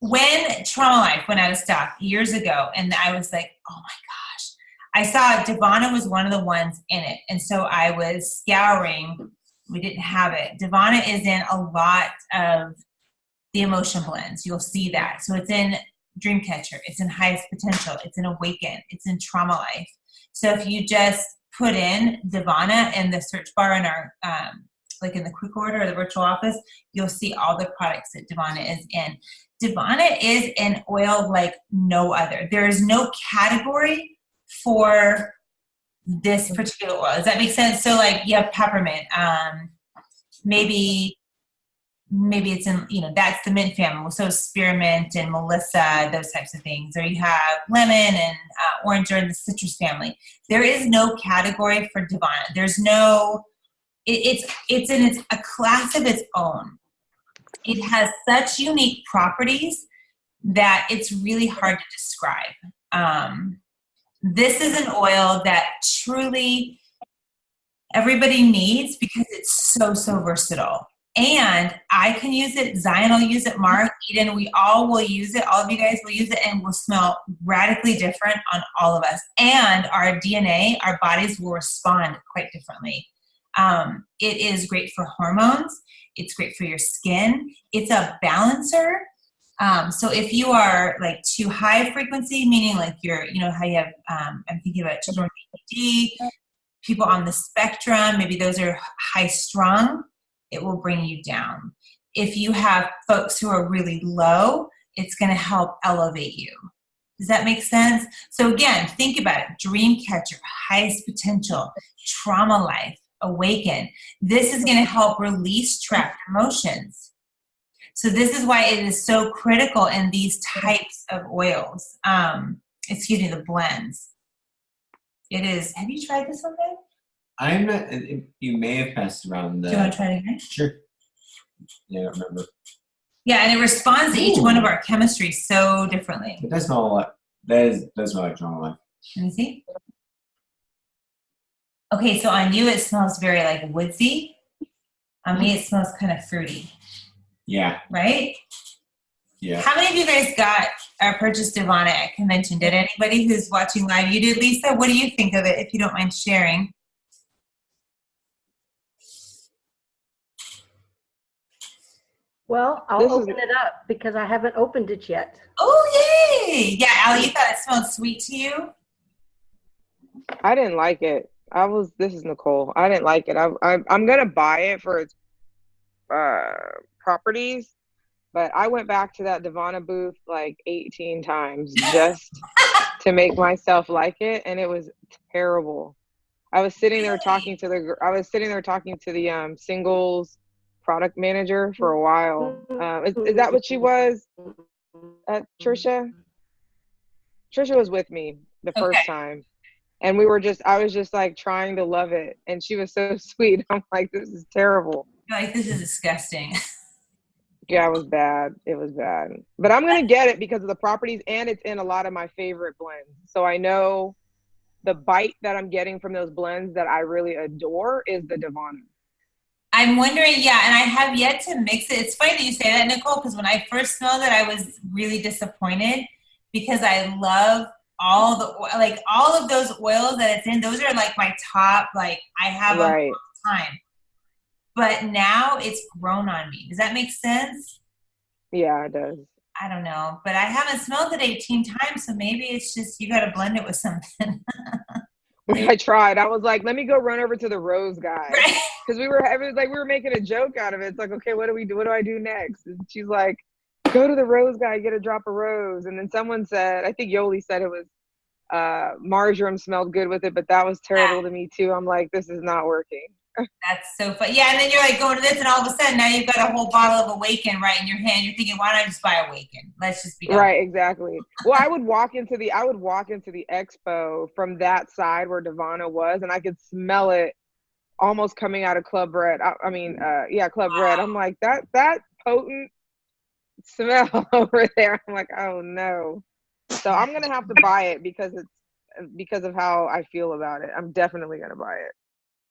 When Trauma Life went out of stock years ago, and I was like, oh my gosh, I saw Davana was one of the ones in it. And so I was scouring. We didn't have it. Davana is in a lot of the emotion blends. You'll see that. So it's in Dreamcatcher. It's in Highest Potential. It's in Awaken. It's in Trauma Life. So if you just put in Davana in the search bar in our, like in the quick order or the virtual office, you'll see all the products that Davana is in. Davana is an oil like no other. There is no category for this particular oil. Does that make sense? So like you have peppermint, maybe it's in, that's the mint family. So spearmint and Melissa, those types of things. Or you have lemon and orange are in the citrus family. There is no category for Davana. There's no, it's in a class of its own. It has such unique properties that it's really hard to describe. This is an oil that truly everybody needs because it's so versatile. And I can use it, Zion will use it, Mark, Eden, we all will use it, all of you guys will use it, and will smell radically different on all of us. And our DNA, our bodies will respond quite differently. It is great for hormones. It's great for your skin. It's a balancer. So if you are like too high frequency, meaning like you're, how you have, I'm thinking about children with ADD, people on the spectrum, maybe those are high strung, it will bring you down. If you have folks who are really low, it's going to help elevate you. Does that make sense? So again, think about it. Dreamcatcher, Highest Potential, Trauma Life, Awaken. This is going to help release trapped emotions. So this is why it is so critical in these types of oils. The blends. It is. Have you tried this one, babe? I'm not. You may have passed around the. Do you want to try it again? Sure. Yeah, I don't remember. Yeah, and it responds to each one of our chemistries so differently. It does smell a lot. Does smell like Trauma Life. Let me see. Okay, so on you it smells very like woodsy. On me it smells kind of fruity. Yeah. Right? Yeah. How many of you guys got or purchased Davana at convention? Did anybody who's watching live? You did, Lisa? What do you think of it, if you don't mind sharing? Well, I'll open it up because I haven't opened it yet. Oh, yay! Yeah, Allie, you thought it smelled sweet to you? I didn't like it. This is Nicole. I didn't like it. I'm going to buy it for its properties, but I went back to that Davana booth like 18 times just to make myself like it, and it was terrible. I was sitting there talking to the singles product manager for a while. Is that what she was? Trisha? Trisha was with me the first time. And I was just like trying to love it. And she was so sweet. I'm like, this is terrible. You're like, this is disgusting. Yeah, it was bad. It was bad. But I'm going to get it because of the properties, and it's in a lot of my favorite blends. So I know the bite that I'm getting from those blends that I really adore is the Davana. I'm wondering, and I have yet to mix it. It's funny that you say that, Nicole, because when I first smelled it, I was really disappointed because I love all of those oils that it's in. Those are like my top, like I have them all the time. But now it's grown on me. Does that make sense? Yeah, it does. I don't know, but I haven't smelled it 18 times, so maybe it's just you got to blend it with something. I tried. I was like, let me go run over to the rose guy. Because we were making a joke out of it. It's like, okay, what do we do? What do I do next? And she's like, go to the rose guy, get a drop of rose. And then someone said, I think Yoli said it was marjoram smelled good with it, but that was terrible to me too. I'm like, this is not working. That's so fun. Yeah, and then you're like going to this, and all of a sudden now you've got a whole bottle of Awaken right in your hand. You're thinking, why don't I just buy Awaken? Let's just be done. Right, exactly. Well, I would walk into the expo from that side where Davana was, and I could smell it almost coming out of Club Red. Club Red. I'm like, that potent smell over there. I'm like, oh no. So I'm gonna have to buy it because of how I feel about it. I'm definitely gonna buy it.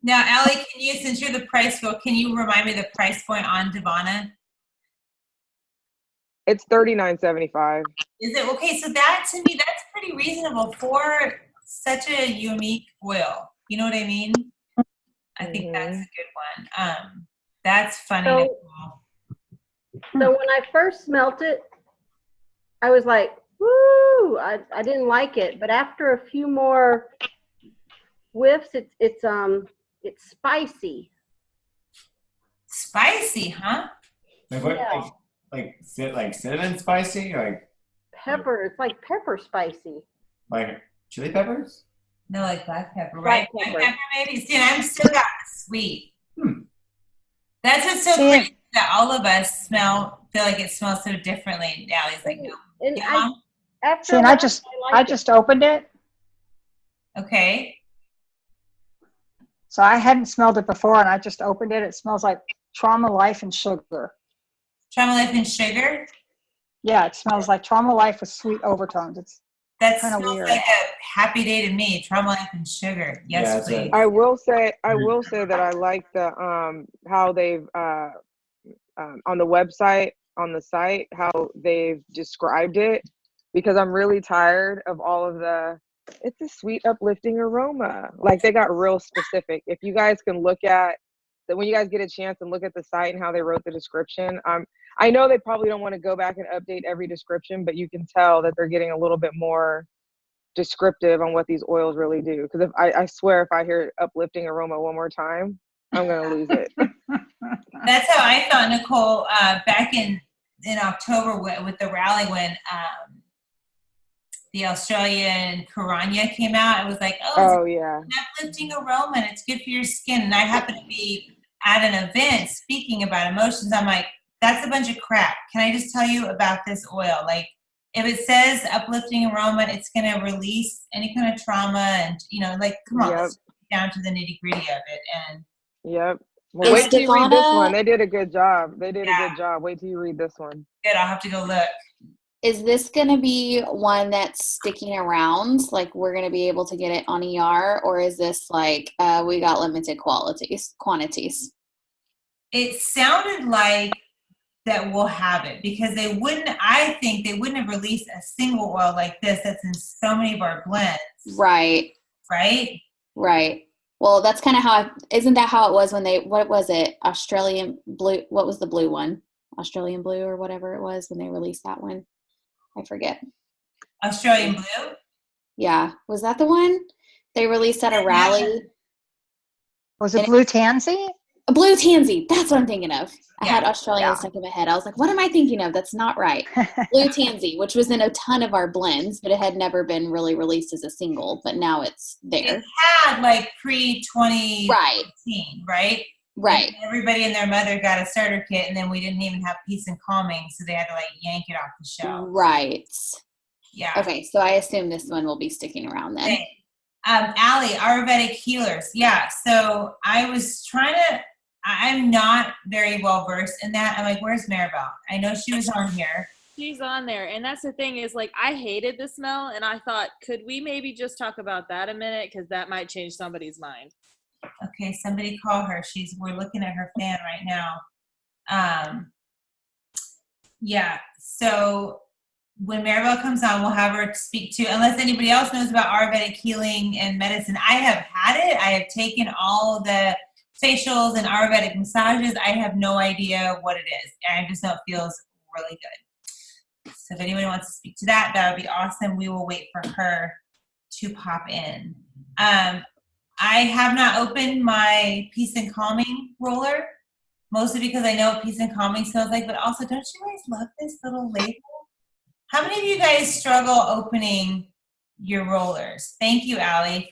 Now, Allie, since you're the price girl, can you remind me the price point on Davana? It's $39.75. Is it okay? So that to me, that's pretty reasonable for such a unique oil. You know what I mean? I think that's a good one. That's funny. So, Nicole. so when I first smelt it, I was like, woo, I didn't like it. But after a few more whiffs, it's spicy. Spicy, huh? Like what? Yeah. Like cinnamon spicy? Pepper. It's like pepper spicy. Like chili peppers? No, like black pepper, Black right? pepper. Black pepper, maybe. See, and I'm still got sweet. That's what's so See, crazy that all of us feel like it smells so differently. And Allie's like, no. And Yeah, Mom? after see, and a I while, just like it. opened it, Okay. so I hadn't smelled it before, and I just opened it. It smells like Trauma Life and sugar. Trauma Life and sugar. Yeah, it smells like Trauma Life with sweet overtones. It's That Kinda smells weird. like a happy day to me. Trauma Life and sugar. Yes, Yeah, it's please. I will say that I like the how they've on the website, on the site, how they've described it, because I'm really tired of all of it's a sweet uplifting aroma. Like they got real specific. If you guys can look at that, when you guys get a chance and look at the site and how they wrote the description, I know they probably don't want to go back and update every description, but you can tell that they're getting a little bit more descriptive on what these oils really do. Because if I swear, if I hear uplifting aroma one more time, I'm gonna lose it. That's how I felt, Nicole, back in October with the rally when the Australian Piranha came out. It was like, Oh yeah. it's an uplifting aroma and it's good for your skin. And I happened to be at an event speaking about emotions. I'm like, that's a bunch of crap. Can I just tell you about this oil? Like, if it says uplifting aroma, it's going to release any kind of trauma. And, like, come on, let's get down to the nitty gritty of it. And Yep. Well, Is wait till you read this one. Davana- They did a good job. They did a good job. Wait till you read this one. good, I'll have to go look. Is this going to be one that's sticking around? Like we're going to be able to get it on ER, or is this like we got limited quantities? It sounded like that we'll have it because I think they wouldn't have released a single oil like this that's in so many of our blends. Right. Right? Right. Well, that's kind of isn't that how it was when what was it? Australian blue, what was the blue one? Australian blue or whatever it was when they released that one. I forget. Australian blue? Yeah. Was that the one they released at a rally? was it Blue Tansy? A blue tansy. That's what I'm thinking of. I Yeah. had Australian stuck in my head. I was like, what am I thinking of? That's not right. Blue tansy, which was in a ton of our blends, but it had never been really released as a single, but now it's there. It had like pre-2018, right? Right. And everybody and their mother got a starter kit, and then we didn't even have Peace and Calming, so they had to like yank it off the shelf. Right. Yeah. Okay, so I assume this one will be sticking around then. Okay. Allie, Ayurvedic healers. Yeah, so I'm not very well versed in that. I'm like, where's Maribel? I know she was on here. She's on there. And that's the thing is, like, I hated the smell, and I thought, could we maybe just talk about that a minute? Because that might change somebody's mind. Okay, somebody call her. We're looking at her fan right now. Yeah, so when Maribel comes on, we'll have her speak to, unless anybody else knows about Ayurvedic healing and medicine. I have had it. I have taken all the facials and Ayurvedic massages. I have no idea what it is. I just know it feels really good. So if anyone wants to speak to that, that would be awesome. We will wait for her to pop in. I have not opened my Peace and Calming roller, mostly because I know what Peace and Calming smells like, but also, don't you guys love this little label? How many of you guys struggle opening your rollers? Thank you, Allie,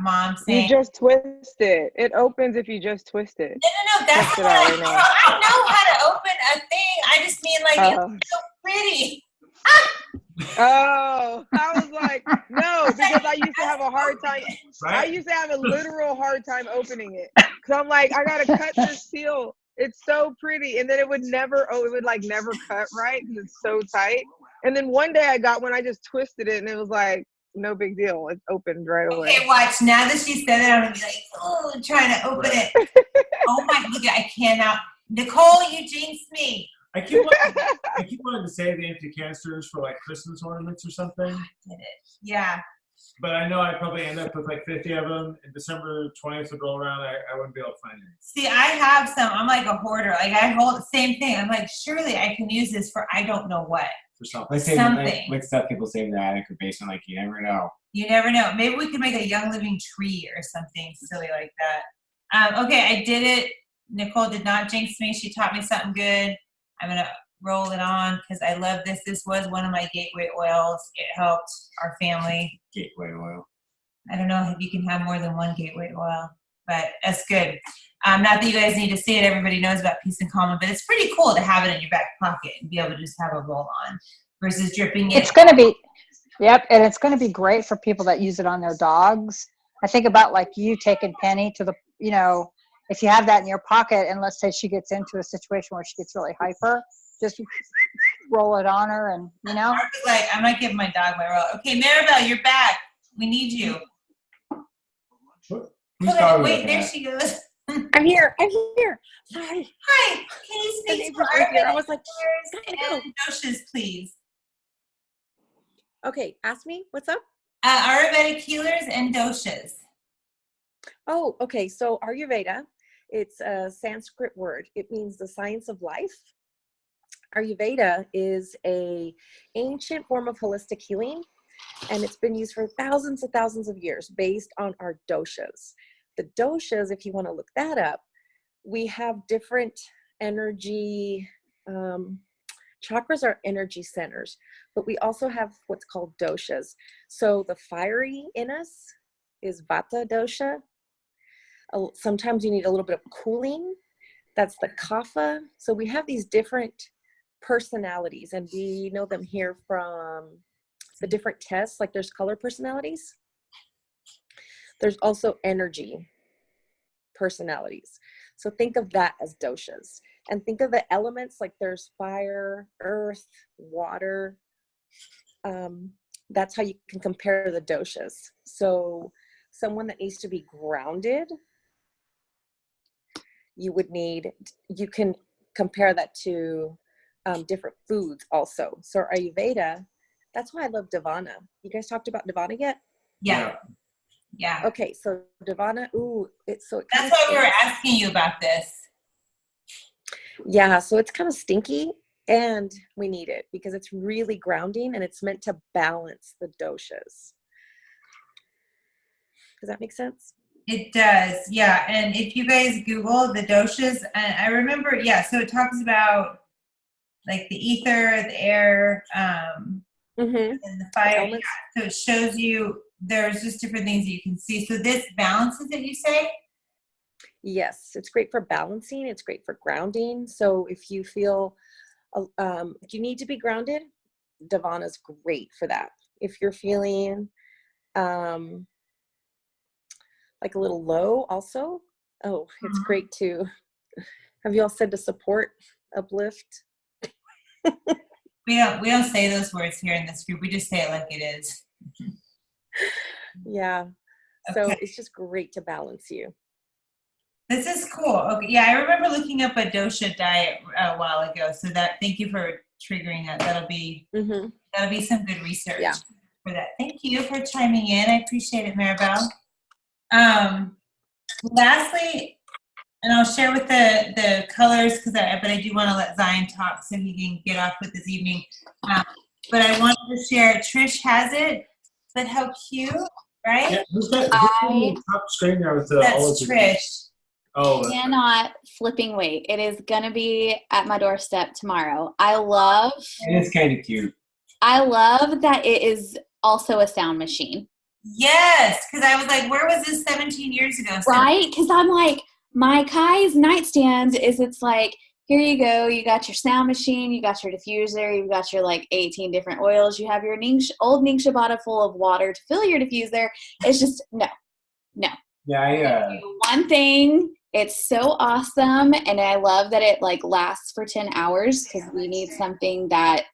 Mom saying. You just twist it. It opens if you just twist it. No, that's not what I know how to open a thing. I just mean, like, it's so pretty. Oh, I was like, no, because I used to have a hard time. I used to have a literal hard time opening it. Because I'm like, I got to cut this seal. It's so pretty. And then it would never cut right because it's so tight. And then one day I got one, I just twisted it and it was like, no big deal. It opened right away. Okay, watch. Now that she said it, I'm going to be like, oh, trying to open it. Oh my, look, I cannot. Nicole, you jinxed me. I keep wanting to save the empty canisters for like Christmas ornaments or something. I did it. Yeah. But I know I'd probably end up with like 50 of them, and December 20th would roll around. I wouldn't be able to find it. See, I have some. I'm like a hoarder. Like I hold the same thing. I'm like, surely I can use this for I don't know what. For something. Like, Something. like stuff people save in their attic or basement, like you never know. You never know. Maybe we could make a young living tree or something silly like that. Okay, I did it. Nicole did not jinx me. She taught me something good. I'm going to roll it on because I love this. This was one of my gateway oils. It helped our family. Gateway oil. I don't know if you can have more than one gateway oil, but that's good. Not that you guys need to see it. Everybody knows about peace and calm, but it's pretty cool to have it in your back pocket and be able to just have a roll on versus dripping it. It's going to be, yep, and it's going to be great for people that use it on their dogs. I think about like you taking Penny to the, you know, if you have that in your pocket and let's say she gets into a situation where she gets really hyper, just roll it on her and, you know. Like, I'm not giving my dog my roll. Okay, Maribel, you're back. We need you. Wait, there she goes. I'm here. Sorry. Hi, can you speak to our I was like, and doshas, please? okay, ask me. What's up? Ayurvedic healers and doshas. Oh, okay. So Ayurveda, it's a Sanskrit word. It means the science of life. Ayurveda is a ancient form of holistic healing, and it's been used for thousands and thousands of years based on our doshas. The doshas, if you want to look that up, we have different energy, chakras are energy centers, but we also have what's called doshas. So the fiery in us is Vata dosha. Sometimes you need a little bit of cooling. That's the Kapha. So we have these different personalities, and we know them here from the different tests. Like there's color personalities. There's also energy personalities. So think of that as doshas. And think of the elements, like there's fire, earth, water. That's how you can compare the doshas. So someone that needs to be grounded, you can compare that to different foods also. So Ayurveda, that's why I love Davana. You guys talked about Davana yet? Yeah. Okay, so Davana, that's why we were asking you about this. Yeah, so it's kind of stinky, and we need it because it's really grounding, and it's meant to balance the doshas. Does that make sense? It does, yeah. And if you guys Google the doshas, and I remember, so it talks about like the ether, the air, and the fire. Yeah. So it shows you there's just different things that you can see. So this balances it, you say? Yes, it's great for balancing. It's great for grounding. So if you feel you need to be grounded, Davana's great for that. If you're feeling like a little low also, it's great to, have you all said to support, uplift? We don't say those words here in this group. We just say it like it is. Yeah. Okay. So it's just great to balance you. This is cool. Okay. Yeah, I remember looking up a dosha diet a while ago. So thank you for triggering that. That'll be some good research for that. Thank you for chiming in. I appreciate it, Maribel. Lastly, and I'll share with the colors but I do want to let Zion talk so he can get off with this evening. But I wanted to share. Trish has it. But how cute, right? Yeah, who's that on the top screen there with the That's Trish. Oh, cannot flipping wait. It is gonna be at my doorstep tomorrow. And it's kind of cute. I love that it is also a sound machine. Yes, because I was like, where was this 17 years ago? Right? Because I'm like, my Kai's nightstand it's like, here you go. You got your sound machine. You got your diffuser. You've got your like 18 different oils. You have your old Ningxia bottle full of water to fill your diffuser. It's just, no. Yeah, one thing. It's so awesome. And I love that it like lasts for 10 hours because we need something that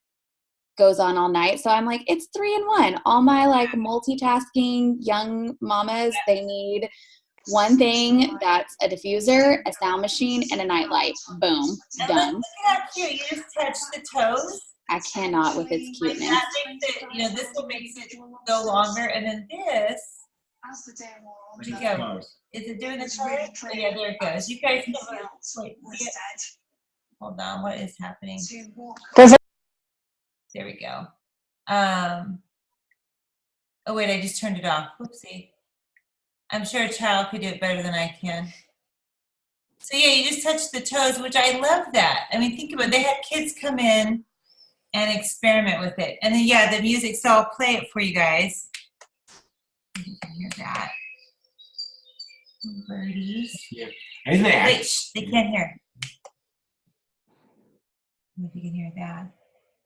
goes on all night. So I'm like, it's 3-in-1. All my like multitasking young mamas, they need one thing that's a diffuser, a sound machine, and a nightlight. Boom, done. Look at how cute. You just touch the toes. I cannot with its Like cuteness. that makes it, this one makes it go longer, and then this. Where'd it go? Is it doing the chart? Oh, yeah, there it goes. You guys can wait. See it? Hold on, what is happening? There we go. Oh wait, I just turned it off. Whoopsie. I'm sure a child could do it better than I can. So yeah, you just touch the toes, which I love that. I mean, think about it. They had kids come in and experiment with it. And then yeah, the music, so I'll play it for you guys. You can hear that. Birdies. Yeah. Isn't it? Wait, shh, they can't hear. If you can hear that.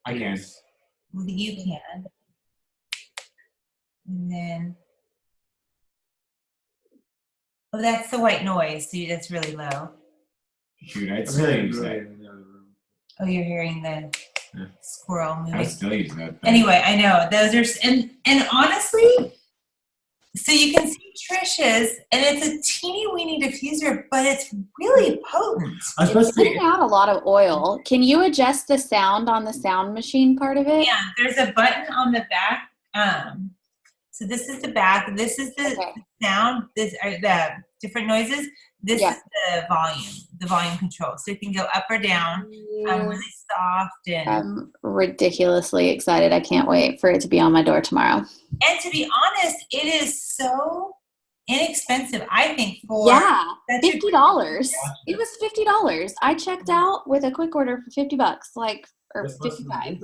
I can. Well, you can. And then, oh, that's the white noise. See, that's really low. Shoot, I'd still use that. Oh, you're hearing the squirrel moving. I still use that. Anyway, I know those are, and honestly, so you can see Trish's, and it's a teeny weeny diffuser, but it's really potent. I'm supposed It's putting out a lot of oil. Can you adjust the sound on the sound machine part of it? Yeah, there's a button on the back. So this is the back. This is the sound. This are the different noises. This is the volume control. So you can go up or down. Really soft and. I'm ridiculously excited. I can't wait for it to be on my door tomorrow. And to be honest, it is so inexpensive. I think for $50. It was $50. I checked out with a quick order for $50, or $55.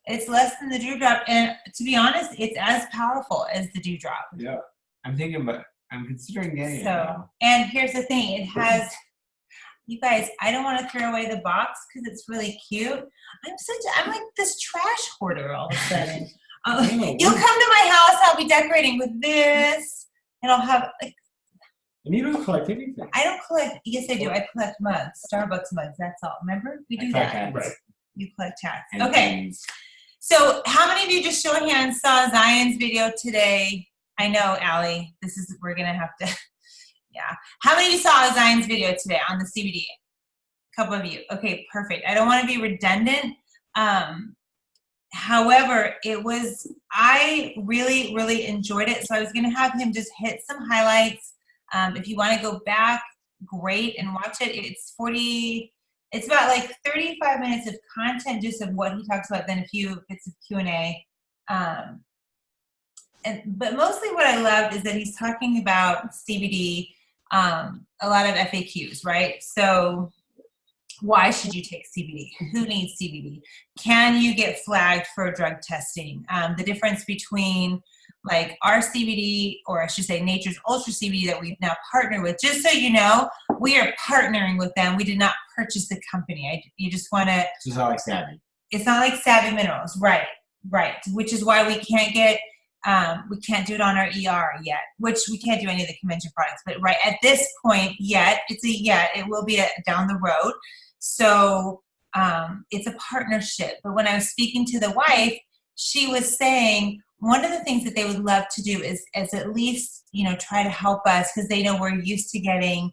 It's less than the Dewdrop, and to be honest, it's as powerful as the Dewdrop. Yeah, I'm considering getting it. So, and here's the thing: it has. You guys, I don't want to throw away the box because it's really cute. I'm like this trash hoarder all of a sudden. You'll come to my house. I'll be decorating with this, and I'll have like. And you don't collect anything. I don't collect. Yes, I do. I collect mugs, Starbucks mugs. That's all. Remember, we do that. Right. You collect hats. Okay. So, how many of you, just show of hands, saw Zion's video today? I know, Allie. We're gonna have to. Yeah. How many of you saw Zion's video today on the CBD? A couple of you. Okay, perfect. I don't want to be redundant. However, I really, really enjoyed it. So I was going to have him just hit some highlights. If you want to go back, great, and watch it. It's about like 35 minutes of content, just of what he talks about, then a few bits of Q&A. But mostly what I loved is that he's talking about CBD, a lot of FAQs, right? So why should you take CBD? Who needs CBD? Can you get flagged for drug testing? The difference between like our CBD, or I should say Nature's Ultra CBD that we've now partnered with. Just so you know, we are partnering with them. We did not purchase the company. You just want to. It's not like Savvy. It's not like Savvy Minerals, right? Which is why we can't get. We can't do it on our ER yet, which we can't do any of the convention products. But right at this point, it will be down the road. So it's a partnership. But when I was speaking to the wife, she was saying one of the things that they would love to do is at least, try to help us, because they know we're used to getting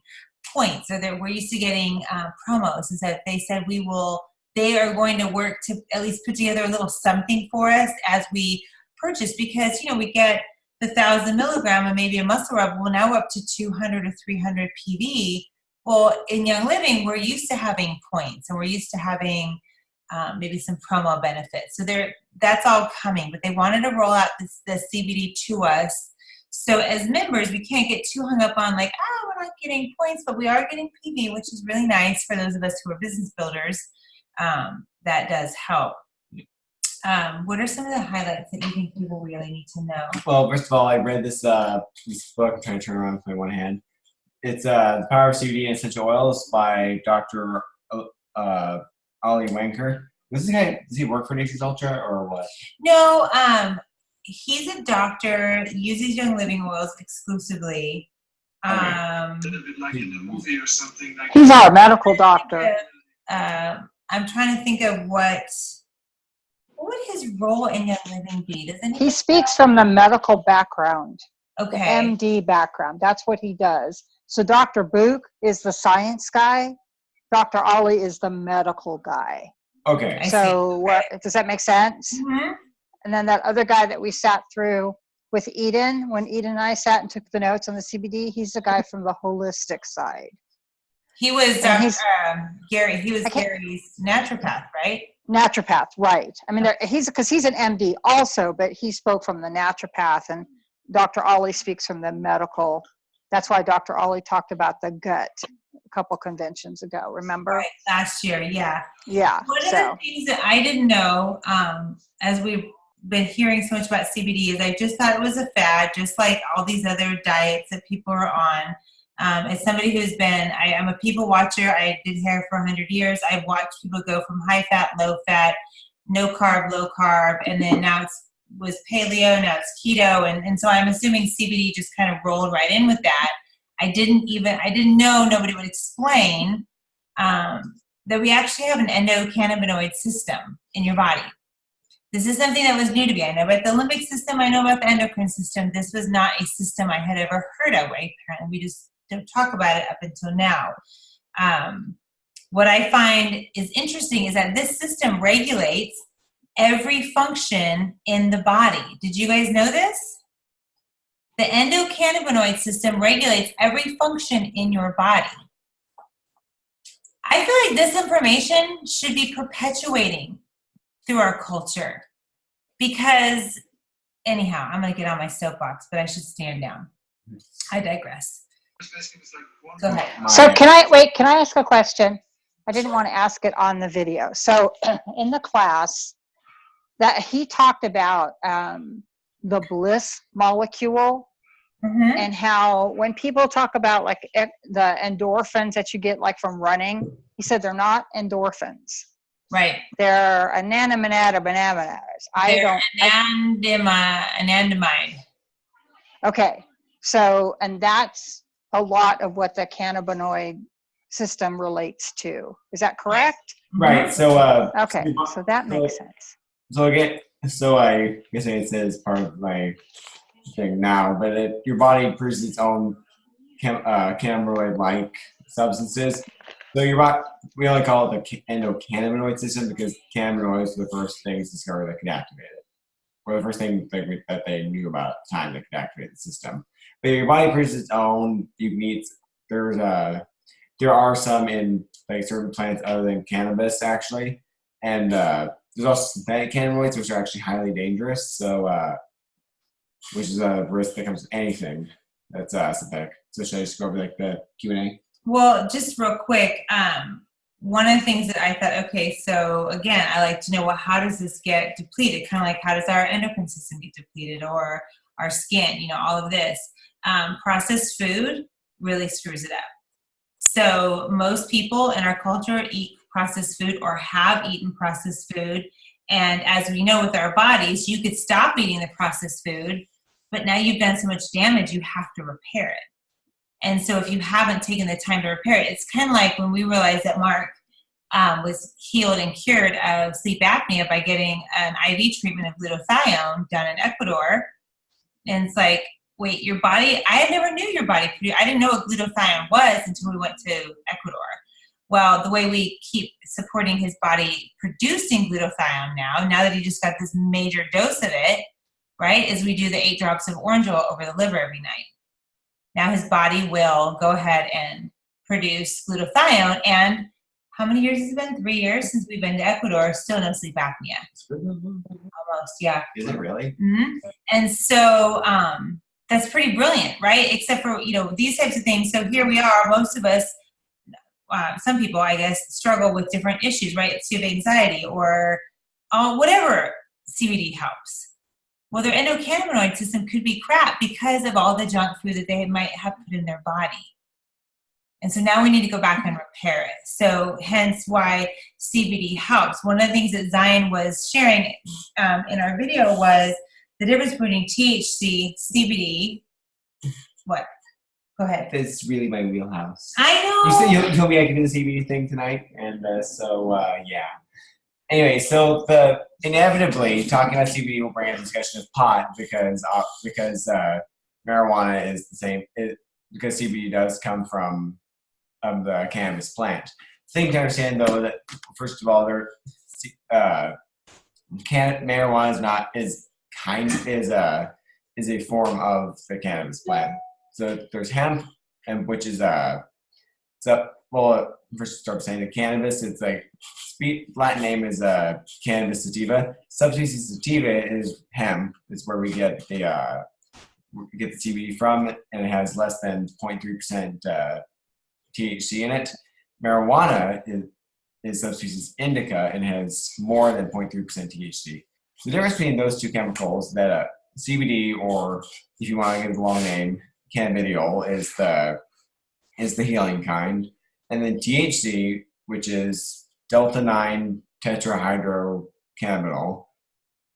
points, or that we're used to getting promos. And so they said they are going to work to at least put together a little something for us as we purchase, because we get the 1,000 milligram and maybe a muscle rub. Well, now we're up to 200 or 300 PV. Well, in Young Living, we're used to having points, and we're used to having maybe some promo benefits. So that's all coming, but they wanted to roll out the CBD to us. So as members, we can't get too hung up on like, we're not getting points, but we are getting PV, which is really nice for those of us who are business builders. That does help. What are some of the highlights that you think people really need to know? Well, first of all, I read this book. I'm trying to turn around with my one hand. It's The Power of CBD and Essential Oils by Dr. Ollie Wanker. Does he work for Nature's Ultra or what? No, he's a doctor, uses Young Living oils exclusively. He's our medical doctor. I'm trying to think of what would his role in Young Living be? He speaks from the medical background. Okay. The MD background. That's what he does. So Dr. Book is the science guy. Dr. Ollie is the medical guy. Okay. I see. So does that make sense? Mhm. And then that other guy that we sat through with Eden, when Eden and I sat and took the notes on the CBD, he's the guy from the holistic side. He was And he's Gary. He was I can't- Gary's naturopath, right? naturopath, right? I mean, he's an MD also, but he spoke from the naturopath, and Dr. Ollie speaks from the medical. That's why Dr. Ollie talked about the gut a couple conventions ago. Remember? Right, last year, yeah. Yeah. One of the things that I didn't know, as we've been hearing so much about CBD, is I just thought it was a fad, just like all these other diets that people are on. As somebody who's been, I'm a people watcher. I did hair for 100 years. I've watched people go from high fat, low fat, no carb, low carb, and then now was paleo, now it's keto, and so I'm assuming CBD just kind of rolled right in with that. I didn't know, nobody would explain that we actually have an endocannabinoid system in your body. This is something that was new to me. I know about the limbic system, I know about the endocrine system. This was not a system I had ever heard of. Right? Apparently, we just don't talk about it up until now. What I find is interesting is that this system regulates every function in the body. Did you guys know this? The endocannabinoid system regulates every function in your body. I feel like this information should be perpetuating through our culture because, anyhow, I'm going to get on my soapbox, but I should stand down. I digress. Go ahead. So can I ask a question? I didn't want to ask it on the video. So in the class that he talked about the bliss molecule and how when people talk about like the endorphins that you get like from running, he said they're not endorphins. Right. They're anandamide. Anandamide. Okay. So, and that's a lot of what the cannabinoid system relates to. Is that correct? Right. So okay. So that makes sense. So again, I guess it says part of my thing now, but your body produces its own cannabinoid-like substances. So your body, we only call it the endocannabinoid system because cannabinoids were the first things discovered that could activate it, or the first thing that they knew about at the time that could activate the system. But your body produces its own unique. There are some in like certain plants other than cannabis actually, and there's also synthetic cannabinoids which are actually highly dangerous. So, which is a risk that comes with anything that's synthetic. So should I just go over like the Q&A? Well, just real quick, one of the things that I thought, okay, so again, I like to know, well, how does this get depleted? Kind of like how does our endocrine system get depleted, or our skin, all of this. Processed food really screws it up. So most people in our culture eat processed food or have eaten processed food. And as we know with our bodies, you could stop eating the processed food, but now you've done so much damage, you have to repair it. And so if you haven't taken the time to repair it, it's kind of like when we realized that Mark was healed and cured of sleep apnea by getting an IV treatment of glutathione done in Ecuador. And it's like, wait, your body, I never knew your body produced, I didn't know what glutathione was until we went to Ecuador. Well, the way we keep supporting his body producing glutathione now that he just got this major dose of it, right, is we do the 8 drops of orange oil over the liver every night. Now his body will go ahead and produce glutathione. And how many years has it been? 3 years since we've been to Ecuador, still no sleep apnea. Almost, yeah. Is it really? Mm-hmm. And so that's pretty brilliant, right? Except for, these types of things. So here we are, most of us, some people, I guess, struggle with different issues, right? It's of anxiety or whatever CBD helps. Well, their endocannabinoid system could be crap because of all the junk food that they might have put in their body. And so now we need to go back and repair it. So hence why CBD helps. One of the things that Zion was sharing in our video was the difference between THC, CBD, what? Go ahead. It's really my wheelhouse. I know. You told me I could do the CBD thing tonight, and yeah. Anyway, so inevitably talking about CBD will bring a discussion of pot because marijuana is the same. Because CBD does come from the cannabis plant. The thing to understand though that first of all, marijuana is a form of the cannabis plant. So there's hemp, and which is first start saying the cannabis. It's like Latin name is Cannabis sativa. Subspecies sativa is hemp. It's where we get the CBD from, and it has less than 0.3% THC in it. Marijuana is subspecies indica and has more than 0.3% THC. The difference between those two chemicals, that CBD, or if you want to give it a long name, cannabidiol, is the healing kind, and then THC, which is delta-9 tetrahydrocannabinol.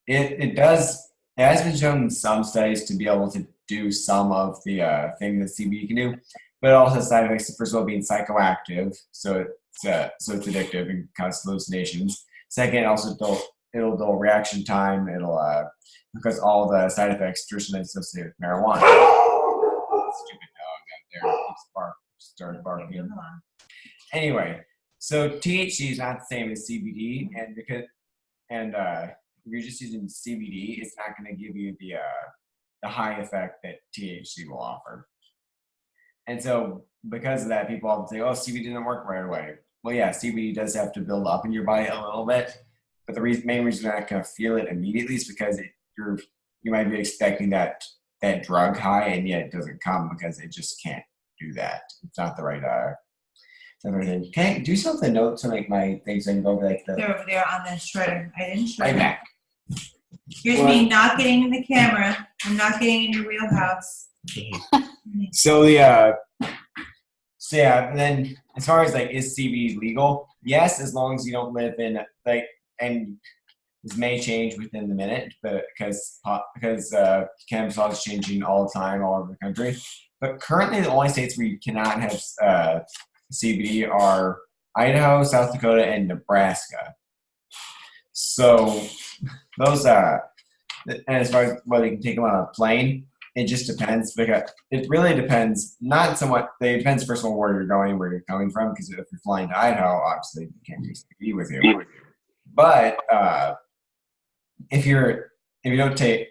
It has been shown in some studies to be able to do some of the thing that CBD can do, but it also has side effects. First of all, being psychoactive, so it's addictive and causes hallucinations. Second, also it'll dull reaction time. It'll because all the side effects traditionally associated with marijuana. Stupid dog out there started barking. Anyway, so THC is not the same as CBD, and if you're just using CBD, it's not going to give you the high effect that THC will offer. And so because of that, people often say, "Oh, CBD didn't work right away." Well, yeah, CBD does have to build up in your body a little bit, but the main reason you're not going to feel it immediately is because you might be expecting that drug high, and yet it doesn't come because it just can't do that. It's not the right thing. Can I do something notes to make my things and go like the? They're over there on the shredder. I didn't shred Right them. back. Here's me not getting in the camera. I'm not getting in your wheelhouse. So and then as far as is CBD legal? Yes, as long as you don't live in and this may change within the minute, but because cannabis law is changing all the time all over the country. But currently, the only states where you cannot have CBD are Idaho, South Dakota, and Nebraska. So those and as far as whether you can take them on a plane, it just depends, because it really depends. Not somewhat. It depends first of all where you're going, where you're coming from. Because if you're flying to Idaho, obviously you can't use CBD with you. But if you don't take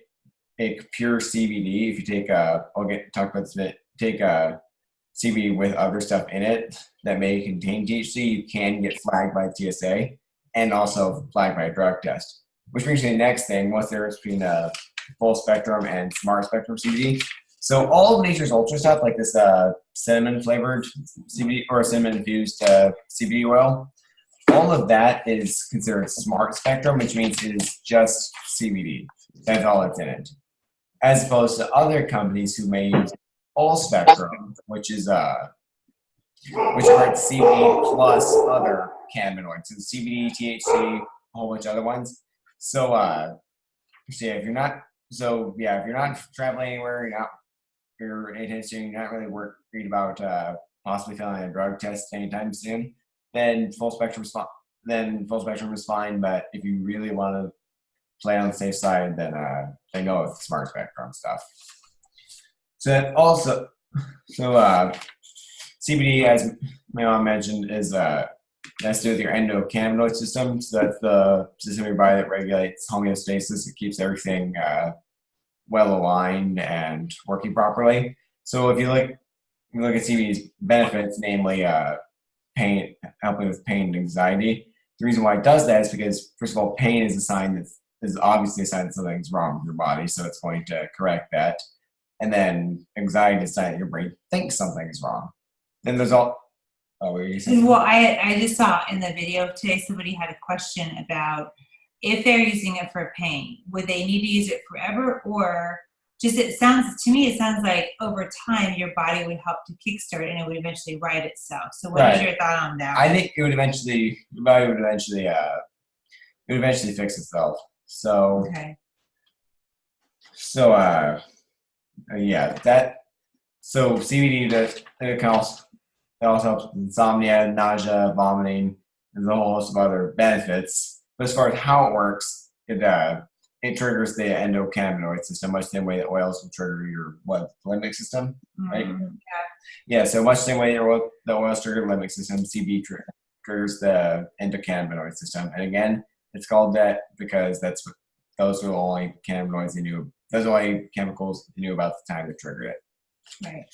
a pure CBD, if you take talk about this a bit, take CBD with other stuff in it that may contain THC, you can get flagged by TSA and also flagged by a drug test. Which brings me to the next thing: what's the difference between full spectrum and smart spectrum CBD? So all of Nature's Ultra stuff, like this cinnamon flavored CBD or cinnamon infused CBD oil, all of that is considered smart spectrum, which means it is just CBD. That's all that's in it. As opposed to other companies who may use full spectrum, which is CBD plus other cannabinoids, so CBD, THC, a whole bunch of other ones. So if you're not traveling anywhere, you're not really worried about possibly failing a drug test anytime soon, then full spectrum is fine. But if you really want to play on the safe side, then go with smart spectrum stuff. CBD, as my mom mentioned, has to do with your endocannabinoid system. So that's the system of your body that regulates homeostasis. It keeps everything well aligned and working properly. So if you look at CBD's benefits, namely pain, helping with pain and anxiety, the reason why it does that is because, first of all, pain is obviously a sign that something's wrong with your body, so it's going to correct that. And then anxiety is a sign that your brain thinks something is wrong. Then there's all. Oh, what were you saying? Well, I just saw in the video today somebody had a question about if they're using it for pain, would they need to use it forever, or just it sounds like over time your body would help to kickstart and it would eventually right itself. So what is your thought on that? I think your body would eventually fix itself. So okay. So So CBD it also helps with insomnia, nausea, vomiting, and a whole host of other benefits. But as far as how it works, it triggers the endocannabinoid system, much the same way that oils will trigger your limbic system, right? Mm-hmm. Yeah. So much the same way the oils trigger the limbic system, CBD triggers the endocannabinoid system. And again, It's called that because those are the only cannabinoids they knew. Those are the only chemicals they knew about the time they triggered it. Right.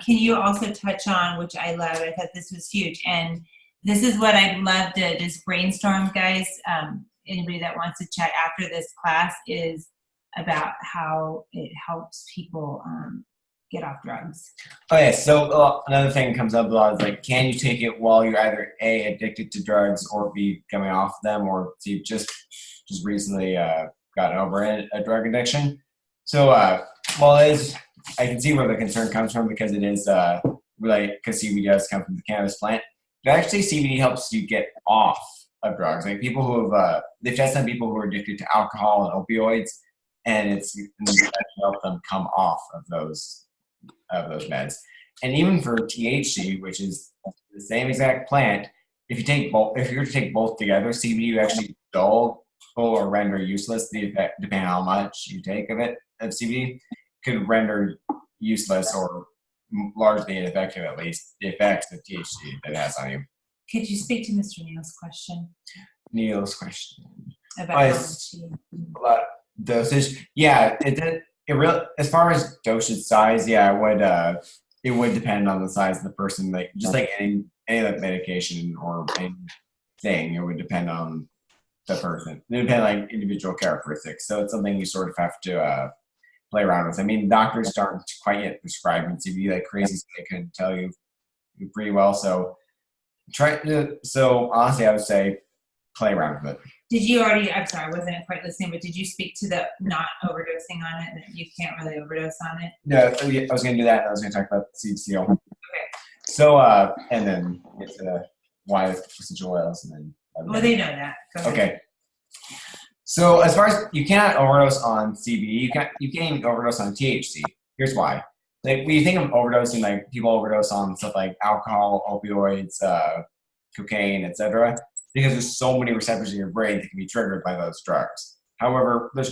Can you also touch on, which I love, I thought this was huge, and this is what I'd love to just brainstorm, guys. Anybody that wants to chat after this class is about how it helps people get off drugs. Okay, so another thing that comes up a lot is like, can you take it while you're either A, addicted to drugs, or B, coming off them, or C, just recently gotten over a drug addiction? So while it is, I can see where the concern comes from because it is because CBD does come from the cannabis plant. But actually, CBD helps you get off of drugs. Like people who have, they've tested on people who are addicted to alcohol and opioids, and it's helped them come off of those meds. And even for THC, which is the same exact plant, if you were to take both together, CBD would actually dull or render useless the effect, depending on how much you take of CBD, could render useless or largely ineffective, at least, the effects of THC that it has on you. Could you speak to Mr. Neal's question? Neil's question About how much dosage. Yeah, it really, as far as dosage size, yeah, it would depend on the size of the person. Like just like any like medication or anything, it would depend on the person. It would depend on like individual characteristics. So it's something you sort of have to play around with. I mean, doctors aren't quite yet prescribing CBD like crazy, so they couldn't tell you pretty well. So honestly, I would say play around with it. Did you already, I'm sorry, I wasn't quite listening, but did you speak to the not overdosing on it, that you can't really overdose on it? Yeah, I was going to do that. I was going to talk about seed seal. Okay. So, and then get to why essential oils, and then. Well, they know that. Go ahead. Okay. So, as far as you cannot overdose on CBD, you can't even overdose on THC. Here's why. Like when you think of overdosing, like people overdose on stuff like alcohol, opioids, cocaine, etc. Because there's so many receptors in your brain that can be triggered by those drugs. However, there's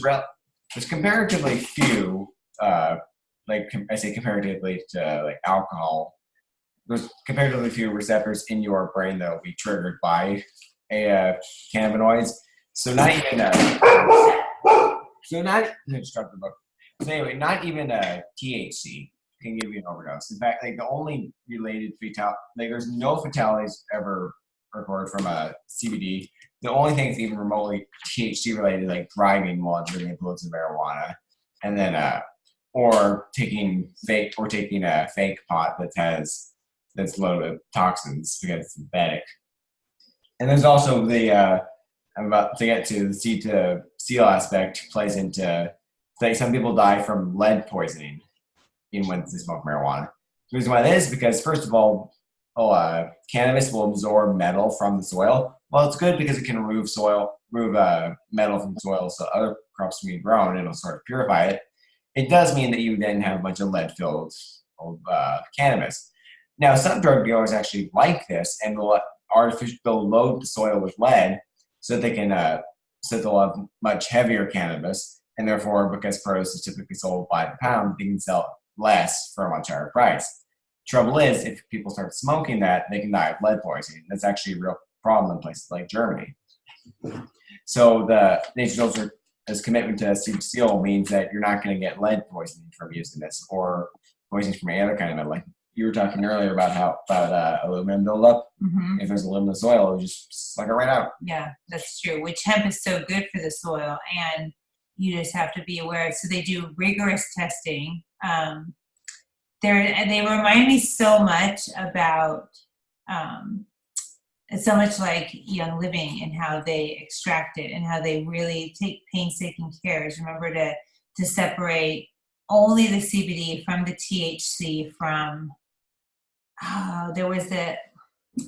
comparatively few, like I say comparatively to like alcohol, there's comparatively few receptors in your brain that will be triggered by cannabinoids. So not even not even THC can give you an overdose. In fact, like the only related there's no fatalities ever recorded from a CBD. The only thing that's even remotely THC related, like driving while under the influence of marijuana, and then or taking a fake pot that's loaded with toxins because it's synthetic. And there's also the I'm about to get to the seed to seal aspect plays into, like some people die from lead poisoning even when they smoke marijuana. The reason why that is because first of all, cannabis will absorb metal from the soil. Well, it's good because it can remove metal from the soil so other crops can be grown and it'll sort of purify it. It does mean that you then have a bunch of lead-filled cannabis. Now, some drug dealers actually like this and they'll load the soil with lead so that they can so they'll have much heavier cannabis, and therefore, because produce is typically sold by the pound, they can sell less for a much higher price. Trouble is, if people start smoking that, they can die of lead poisoning. That's actually a real problem in places like Germany. So the Nature's commitment to seed seal means that you're not going to get lead poisoning from using this, or poisoning from any other kind of metal. Like you were talking earlier about aluminum buildup. Mm-hmm. If there's aluminum soil, you just suck it right out. Yeah, that's true. Which hemp is so good for the soil, and you just have to be aware. So they do rigorous testing. They remind me so much about, so much like Young Living and how they extract it and how they really take painstaking cares. Remember to separate only the CBD from the THC from. There was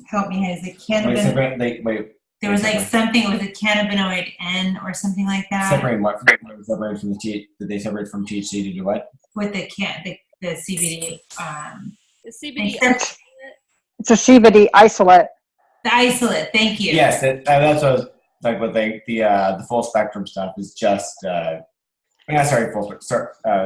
help me, is it cannabinoid? There was like something, it was a cannabinoid N or something like that. Separating what? Separating from the THC? Did they separate from THC to do what? With the CBD. The CBD. It's a CBD isolate. The isolate. Thank you. Yes, that's what I was like. What the full spectrum stuff is just.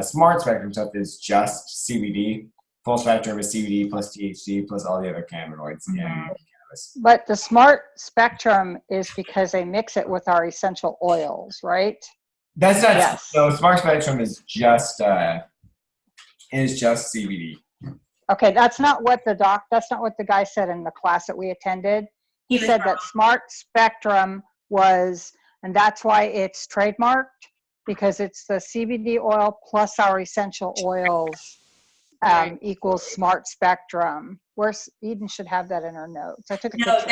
Smart spectrum stuff is just CBD. Full spectrum is CBD plus THC plus all the other cannabinoids in cannabis. this. But the smart spectrum is because they mix it with our essential oils, right? That's not Yes. so. Smart spectrum is just CBD. Okay, that's not what the guy said in the class that we attended. He was said wrong. that smart spectrum was, and that's why it's trademarked, because it's the CBD oil plus our essential oils equals smart spectrum. Where's Eden should have that in her notes. I took a No, picture.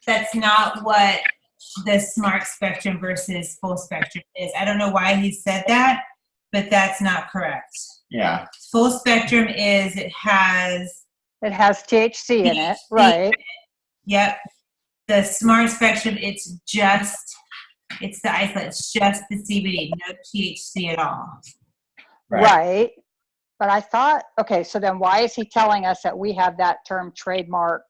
that's not what the smart spectrum versus full spectrum is. I don't know why he said that, but that's not correct. Yeah. Full spectrum is it has THC in it, right? Yep. The smart spectrum, it's the isolate. It's just the CBD, no THC at all. Right. But I thought, okay, so then why is he telling us that we have that term trademarked?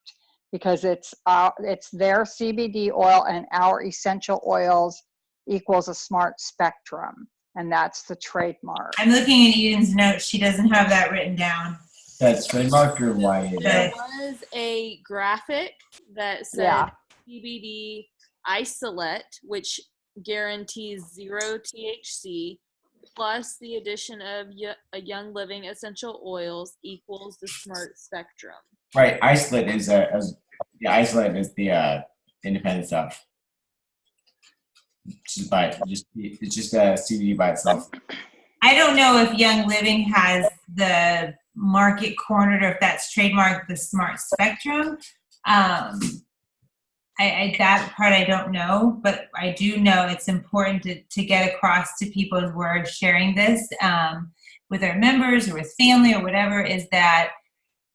Because it's their CBD oil and our essential oils equals a smart spectrum. And that's the trademark. I'm looking at Eden's notes. She doesn't have that written down. That's trademarked or why? There was a graphic that said CBD isolate, which guarantees 0 THC, plus the addition of a Young Living essential oils equals the smart spectrum. Right. Isolate is isolate is the independent stuff. It's just CBD by itself. I don't know if Young Living has the market cornered or if that's trademarked the smart spectrum. That part I don't know, but I do know it's important to get across to people who are sharing this with our members or with family or whatever, is that,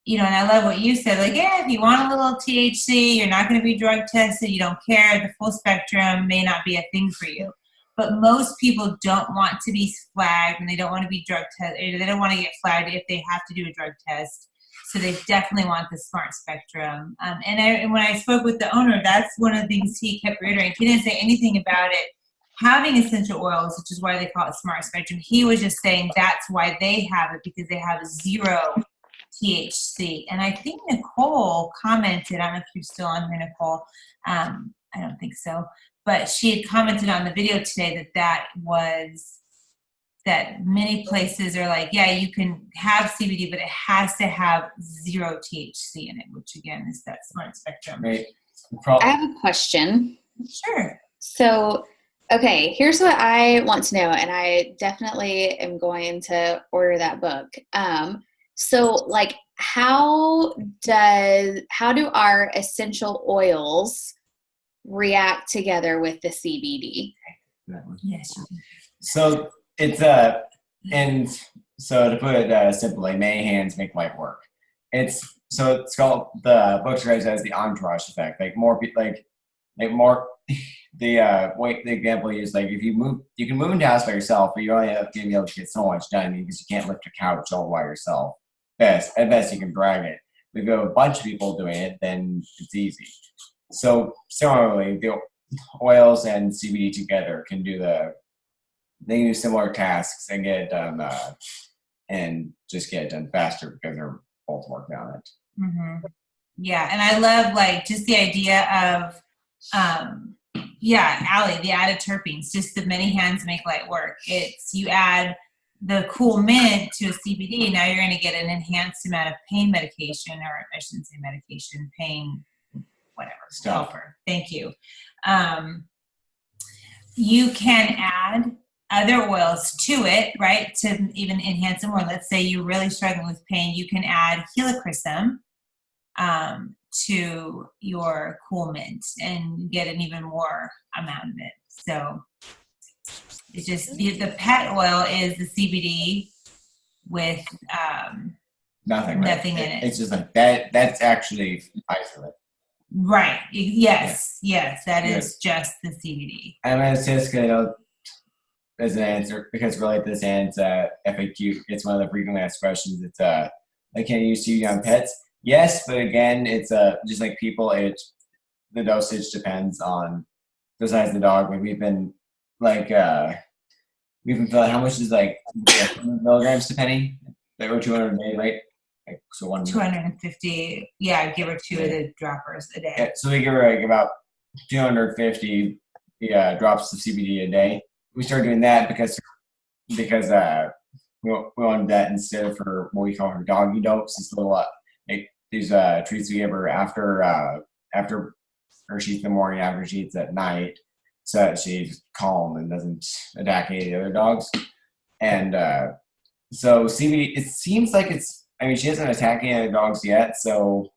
and I love what you said, like, yeah, if you want a little THC, you're not going to be drug tested, you don't care, the full spectrum may not be a thing for you. But most people don't want to be flagged, and they don't want to be drug tested. They don't want to get flagged if they have to do a drug test. So they definitely want the smart spectrum. And when I spoke with the owner, that's one of the things he kept reiterating. He didn't say anything about it having essential oils, which is why they call it smart spectrum. He was just saying that's why they have it, because they have 0 THC. And I think Nicole commented, I don't know if you're still on here, Nicole. I don't think so. But she had commented on the video today that many places are like, yeah, you can have CBD, but it has to have 0 THC in it, which again is that smart spectrum. Right. I have a question. Sure. So, okay, here's what I want to know, and I definitely am going to order that book. So, like, how do our essential oils react together with the CBD? Yes. So it's and so to put it simply, many hands make light work. It's called, the book describes it as the entourage effect. Like more the example is like, if you can move into a house by yourself, but you're only going to be able to get so much done because you can't lift a couch all by yourself. At best you can drag it. If you have a bunch of people doing it, then it's easy. So similarly, the oils and CBD together can do similar tasks and get it done, and just get it done faster because they're both working on it. Mm-hmm. Yeah, and I love like just the idea of, Allie, the added terpenes, just the many hands make light work. It's, you add the cool mint to a CBD, now you're going to get an enhanced amount of pain medication, or I shouldn't say medication, pain, whatever, helper. Thank you. You can add other oils to it, right, to even enhance it more. Let's say you're really struggling with pain, you can add helichrysum to your cool mint and get an even more amount of it. So it's just the pet oil is the CBD with Nothing in it. It's just like that. That's actually isolate. Right. Yes. That is just the CBD. I'm going to say this as an answer, because related to this, and it's FAQ. It's one of the frequently asked questions. It's can you use CBD on pets? Yes, but again, it's just like people. The dosage depends on the size of the dog. Like we've been feeling how much is like milligrams to penny, like, or 200 a day, right? So one 250. Yeah, give her 2 of the droppers a day. Yeah, so we give her like about 250 drops of CBD a day. We started doing that because we wanted that instead of her what we call her doggy dopes. These little these treats we give her after her she eats in the morning, after she eats at night, so that she's calm and doesn't attack any of the other dogs. And so CBD, it seems like it's. I mean, she hasn't attacked any of the dogs yet, so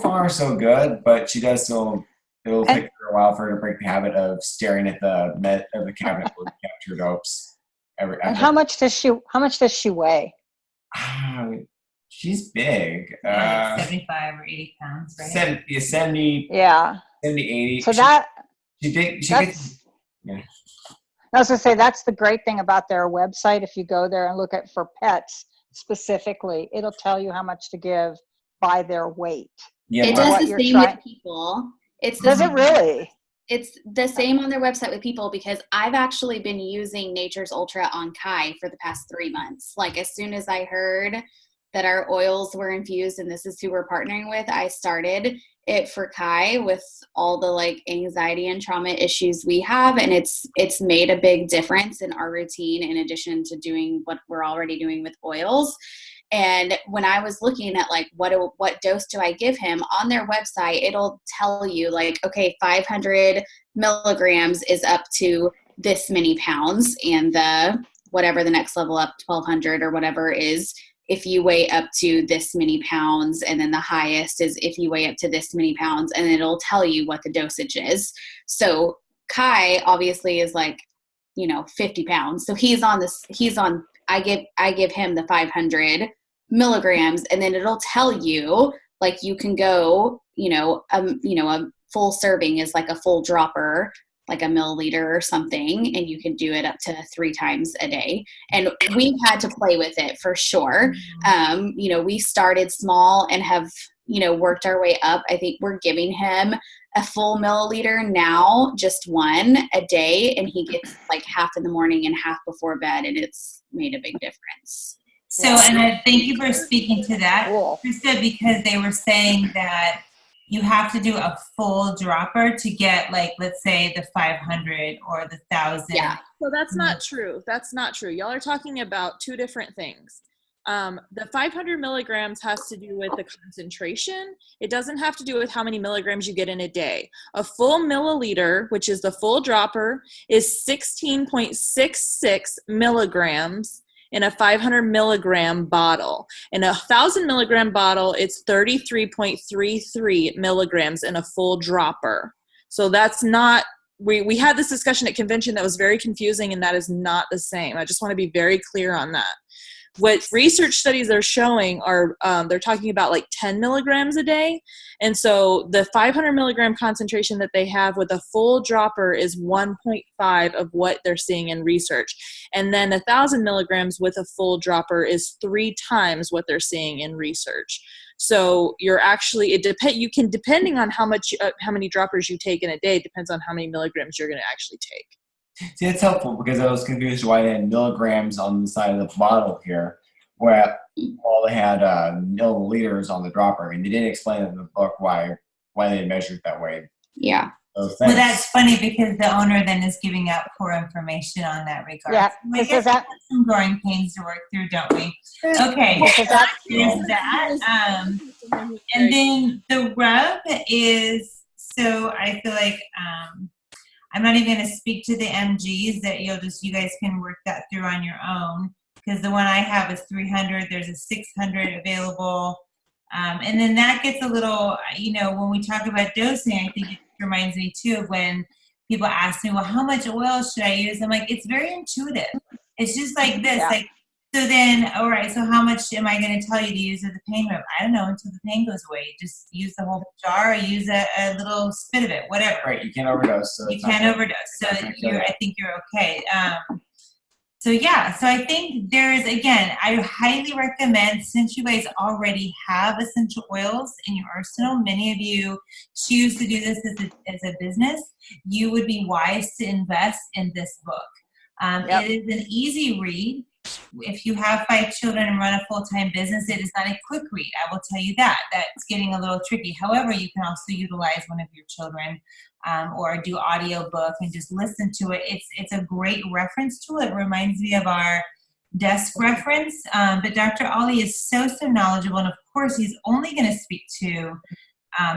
far so good. But she does still. It'll take her a while for her to break the habit of staring at the cabinet where we capture dopes. And how much does she weigh? She's big. Like 75 or 80 pounds, right? 70, Yeah. 70, 80. So she gets. Yeah. I was going to say, that's the great thing about their website. If you go there and look at for pets specifically, it'll tell you how much to give by their weight. Yeah, It does the same with people. Does it really? It's the same on their website with people, because I've actually been using Nature's Ultra on Kai for the past 3 months. Like, as soon as I heard that our oils were infused and this is who we're partnering with, I started it for Kai with all the like anxiety and trauma issues we have. And it's made a big difference in our routine, in addition to doing what we're already doing with oils. And when I was looking at like what dose do I give him, on their website, it'll tell you like, okay, 500 milligrams is up to this many pounds, and the whatever the next level up, 1200 or whatever, is if you weigh up to this many pounds, and then the highest is if you weigh up to this many pounds, and it'll tell you what the dosage is. So Kai obviously is like, 50 pounds. So I give him the 500 milligrams, and then it'll tell you like you can go, a full serving is like a full dropper, like a milliliter or something, and you can do it up to 3 times a day. And we've had to play with it for sure. We started small and have, worked our way up. I think we're giving him a full milliliter now, just 1 a day, and he gets like half in the morning and half before bed, and it's made a big difference. So, and thank you for speaking to that, Krista, because they were saying that you have to do a full dropper to get, like, let's say the 500 or the 1,000. Yeah. So that's not true. That's not true. Y'all are talking about 2 different things. The 500 milligrams has to do with the concentration. It doesn't have to do with how many milligrams you get in a day. A full milliliter, which is the full dropper, is 16.66 milligrams in a 500 milligram bottle. In a 1,000 milligram bottle, it's 33.33 milligrams in a full dropper. So that's not, we had this discussion at convention that was very confusing, and that is not the same. I just want to be very clear on that. What research studies are showing are, they're talking about like 10 milligrams a day. And so the 500 milligram concentration that they have with a full dropper is 1.5 of what they're seeing in research. And then 1,000 milligrams with a full dropper is 3 times what they're seeing in research. So you're actually, you can, depending on how many droppers you take in a day, depends on how many milligrams you're going to actually take. See, it's helpful because I was confused why they had milligrams on the side of the bottle here, where they had milliliters on the dropper. I mean, they didn't explain in the book why they measured that way. Yeah. Well, that's funny because the owner then is giving out poor information on that regard. Yeah, So I guess we have some growing pains to work through, don't we? Okay, so there's that. And then the rub is, so I feel like I'm not even going to speak to the MGs, that you guys can work that through on your own, because the one I have is 300. There's a 600 available. And then that gets a little, when we talk about dosing, I think it reminds me too of when people ask me, well, how much oil should I use? I'm like, it's very intuitive. It's just like this. Yeah. So then, all right, so how much am I going to tell you to use of the pain rub? I don't know, until the pain goes away. Just use the whole jar or use a little spit of it, whatever. Right, you can't overdose. So you can't overdose. So I think you're okay. So I think there's, again, I highly recommend, since you guys already have essential oils in your arsenal, many of you choose to do this as a business, you would be wise to invest in this book. It is an easy read. if you have 5 children and run a full-time business, it is not a quick read. I will tell you that. That's getting a little tricky. However, you can also utilize one of your children or do audio book and just listen to it. It's a great reference tool. It reminds me of our desk reference. But Dr. Ollie is so knowledgeable. And of course, he's only going to speak to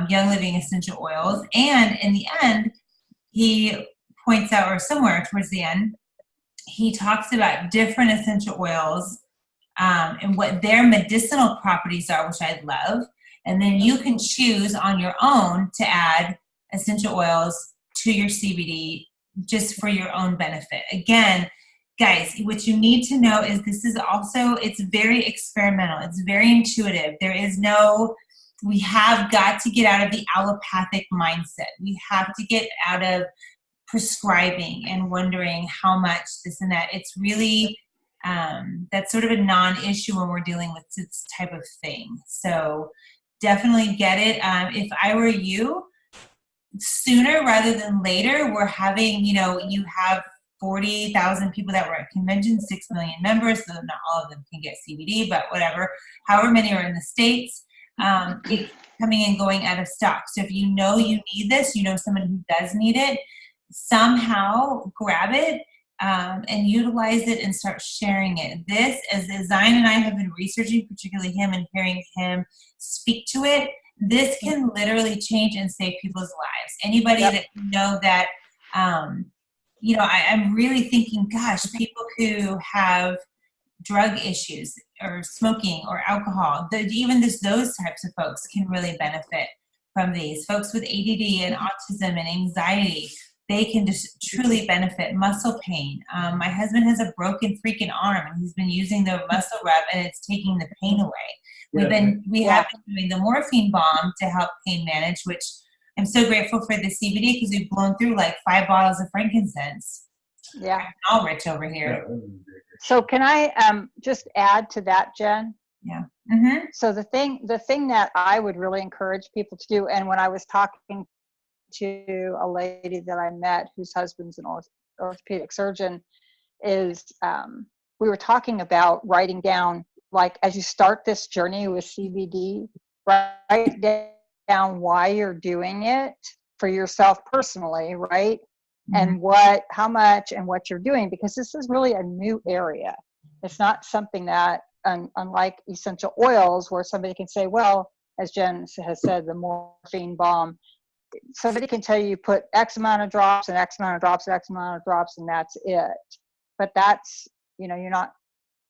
Young Living essential oils. And in the end, he points out, or somewhere towards the end, he talks about different essential oils and what their medicinal properties are, which I love. And then you can choose on your own to add essential oils to your CBD just for your own benefit. Again, guys, what you need to know is this is also, it's very experimental. It's very intuitive. We have got to get out of the allopathic mindset. We have to get out of prescribing and wondering how much this and that. It's really, that's sort of a non-issue when we're dealing with this type of thing. So definitely get it. If I were you, sooner rather than later, we're having, you have 40,000 people that were at convention, 6 million members, so not all of them can get CBD, but whatever, however many are in the States, it's coming and going out of stock. So if you know you need this, you know someone who does need it, somehow grab it and utilize it and start sharing it. This, as Zion and I have been researching, particularly him and hearing him speak to it, this can literally change and save people's lives. Anybody that you know that, I'm really thinking, gosh, people who have drug issues or smoking or alcohol, even those types of folks can really benefit from these. Folks with ADD and autism and anxiety, they can just truly benefit. Muscle pain. My husband has a broken freaking arm, and he's been using the muscle rub, and it's taking the pain away. We have been doing the morphine balm to help pain manage, which I'm so grateful for the CBD because we've blown through like 5 bottles of frankincense. Yeah. I'm all rich over here. So can I just add to that, Jen? Yeah. Mm-hmm. So the thing that I would really encourage people to do, and when I was talking to a lady that I met whose husband's an orthopedic surgeon, is we were talking about writing down, like, as you start this journey with CBD, write down why you're doing it for yourself personally, right? And how much and what you're doing, because this is really a new area. It's not something that, unlike essential oils, where somebody can say, well, as Jen has said, the morphine balm, somebody can tell you put X amount of drops and X amount of drops and X amount of drops, and that's it. But that's, you're not,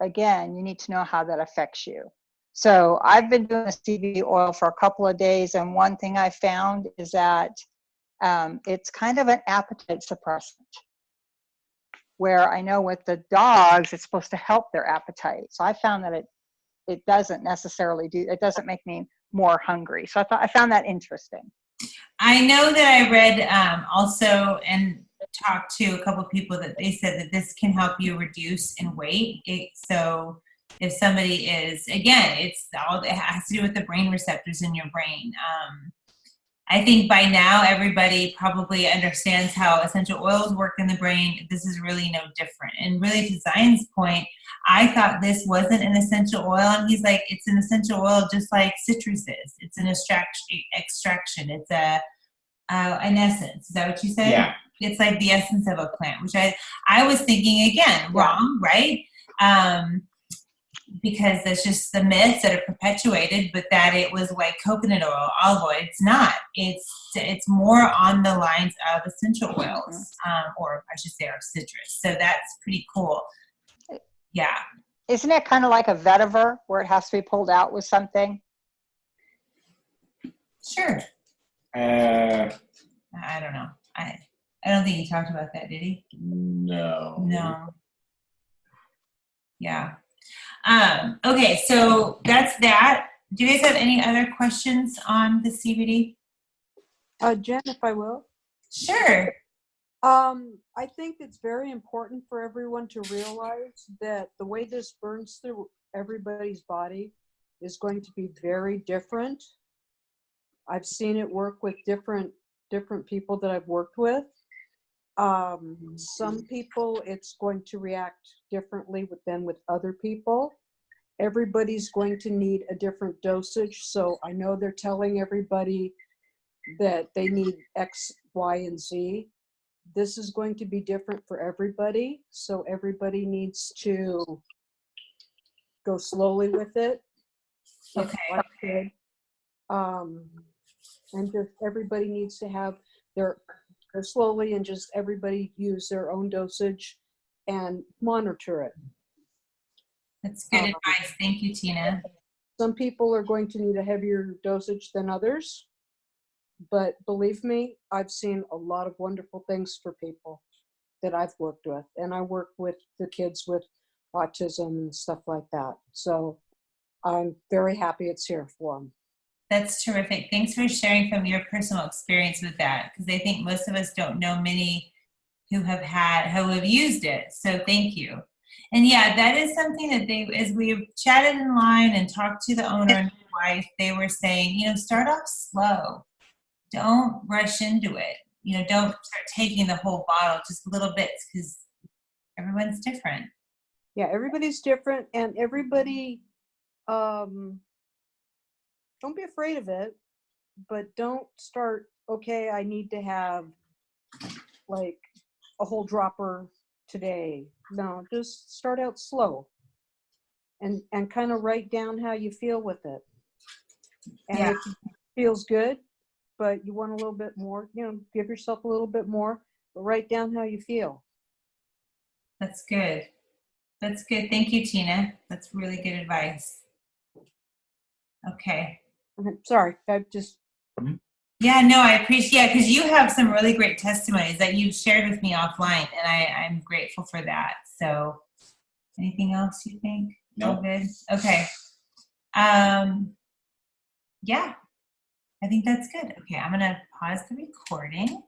again, you need to know how that affects you. So I've been doing the CBD oil for a couple of days, and one thing I found is that it's kind of an appetite suppressant, where I know with the dogs, it's supposed to help their appetite. So I found that it doesn't necessarily it doesn't make me more hungry. So I found that interesting. I know that I read also and talked to a couple of people that they said that this can help you reduce in weight. So if somebody is, again, it has to do with the brain receptors in your brain. I think by now everybody probably understands how essential oils work in the brain. This is really no different. And really, to Zion's point, I thought this wasn't an essential oil. And he's like, it's an essential oil just like citrus is. It's an extraction. It's an essence. Is that what you said? Yeah. It's like the essence of a plant, which I was thinking, again, wrong, right? Because that's just the myths that are perpetuated, but that it was like coconut oil, olive oil. It's not. It's more on the lines of essential oils, or I should say, our citrus. So that's pretty cool. Yeah. Isn't it kind of like a vetiver where it has to be pulled out with something? Sure. I don't know. I don't think he talked about that, did he? No. Yeah. Okay, so that's that. Do you guys have any other questions on the CBD? Jen, if I will. Sure. I think it's very important for everyone to realize that the way this burns through everybody's body is going to be very different. I've seen it work with different people that I've worked with. Some people, it's going to react differently than with other people. Everybody's going to need a different dosage. So I know they're telling everybody that they need X, Y, and Z. This is going to be different for everybody. So everybody needs to go slowly with it. if Okay. I could. And just everybody needs to have their go slowly and just everybody use their own dosage and monitor it. That's good advice. Thank you, Tina. Some people are going to need a heavier dosage than others, but believe me, I've seen a lot of wonderful things for people that I've worked with, and I work with the kids with autism and stuff like that. So I'm very happy it's here for them. That's terrific. Thanks for sharing from your personal experience with that, because I think most of us don't know many who have used it. So thank you. And yeah, that is something that they, as we chatted in line and talked to the owner and his wife, they were saying, start off slow. Don't rush into it. Don't start taking the whole bottle, just little bits, because everyone's different. Yeah, everybody's different, and everybody, don't be afraid of it, but don't start, okay, I need to have like a whole dropper today. No, just start out slow and kind of write down how you feel with it. And Yeah. if it feels good, but you want a little bit more, give yourself a little bit more, but write down how you feel. That's good. That's good. Thank you, Tina. That's really good advice. Okay. Sorry, I just... Yeah, no, I appreciate it, because you have some really great testimonies that you've shared with me offline, and I'm grateful for that. So anything else you think? No. All good? Okay. Yeah, I think that's good. Okay, I'm going to pause the recording.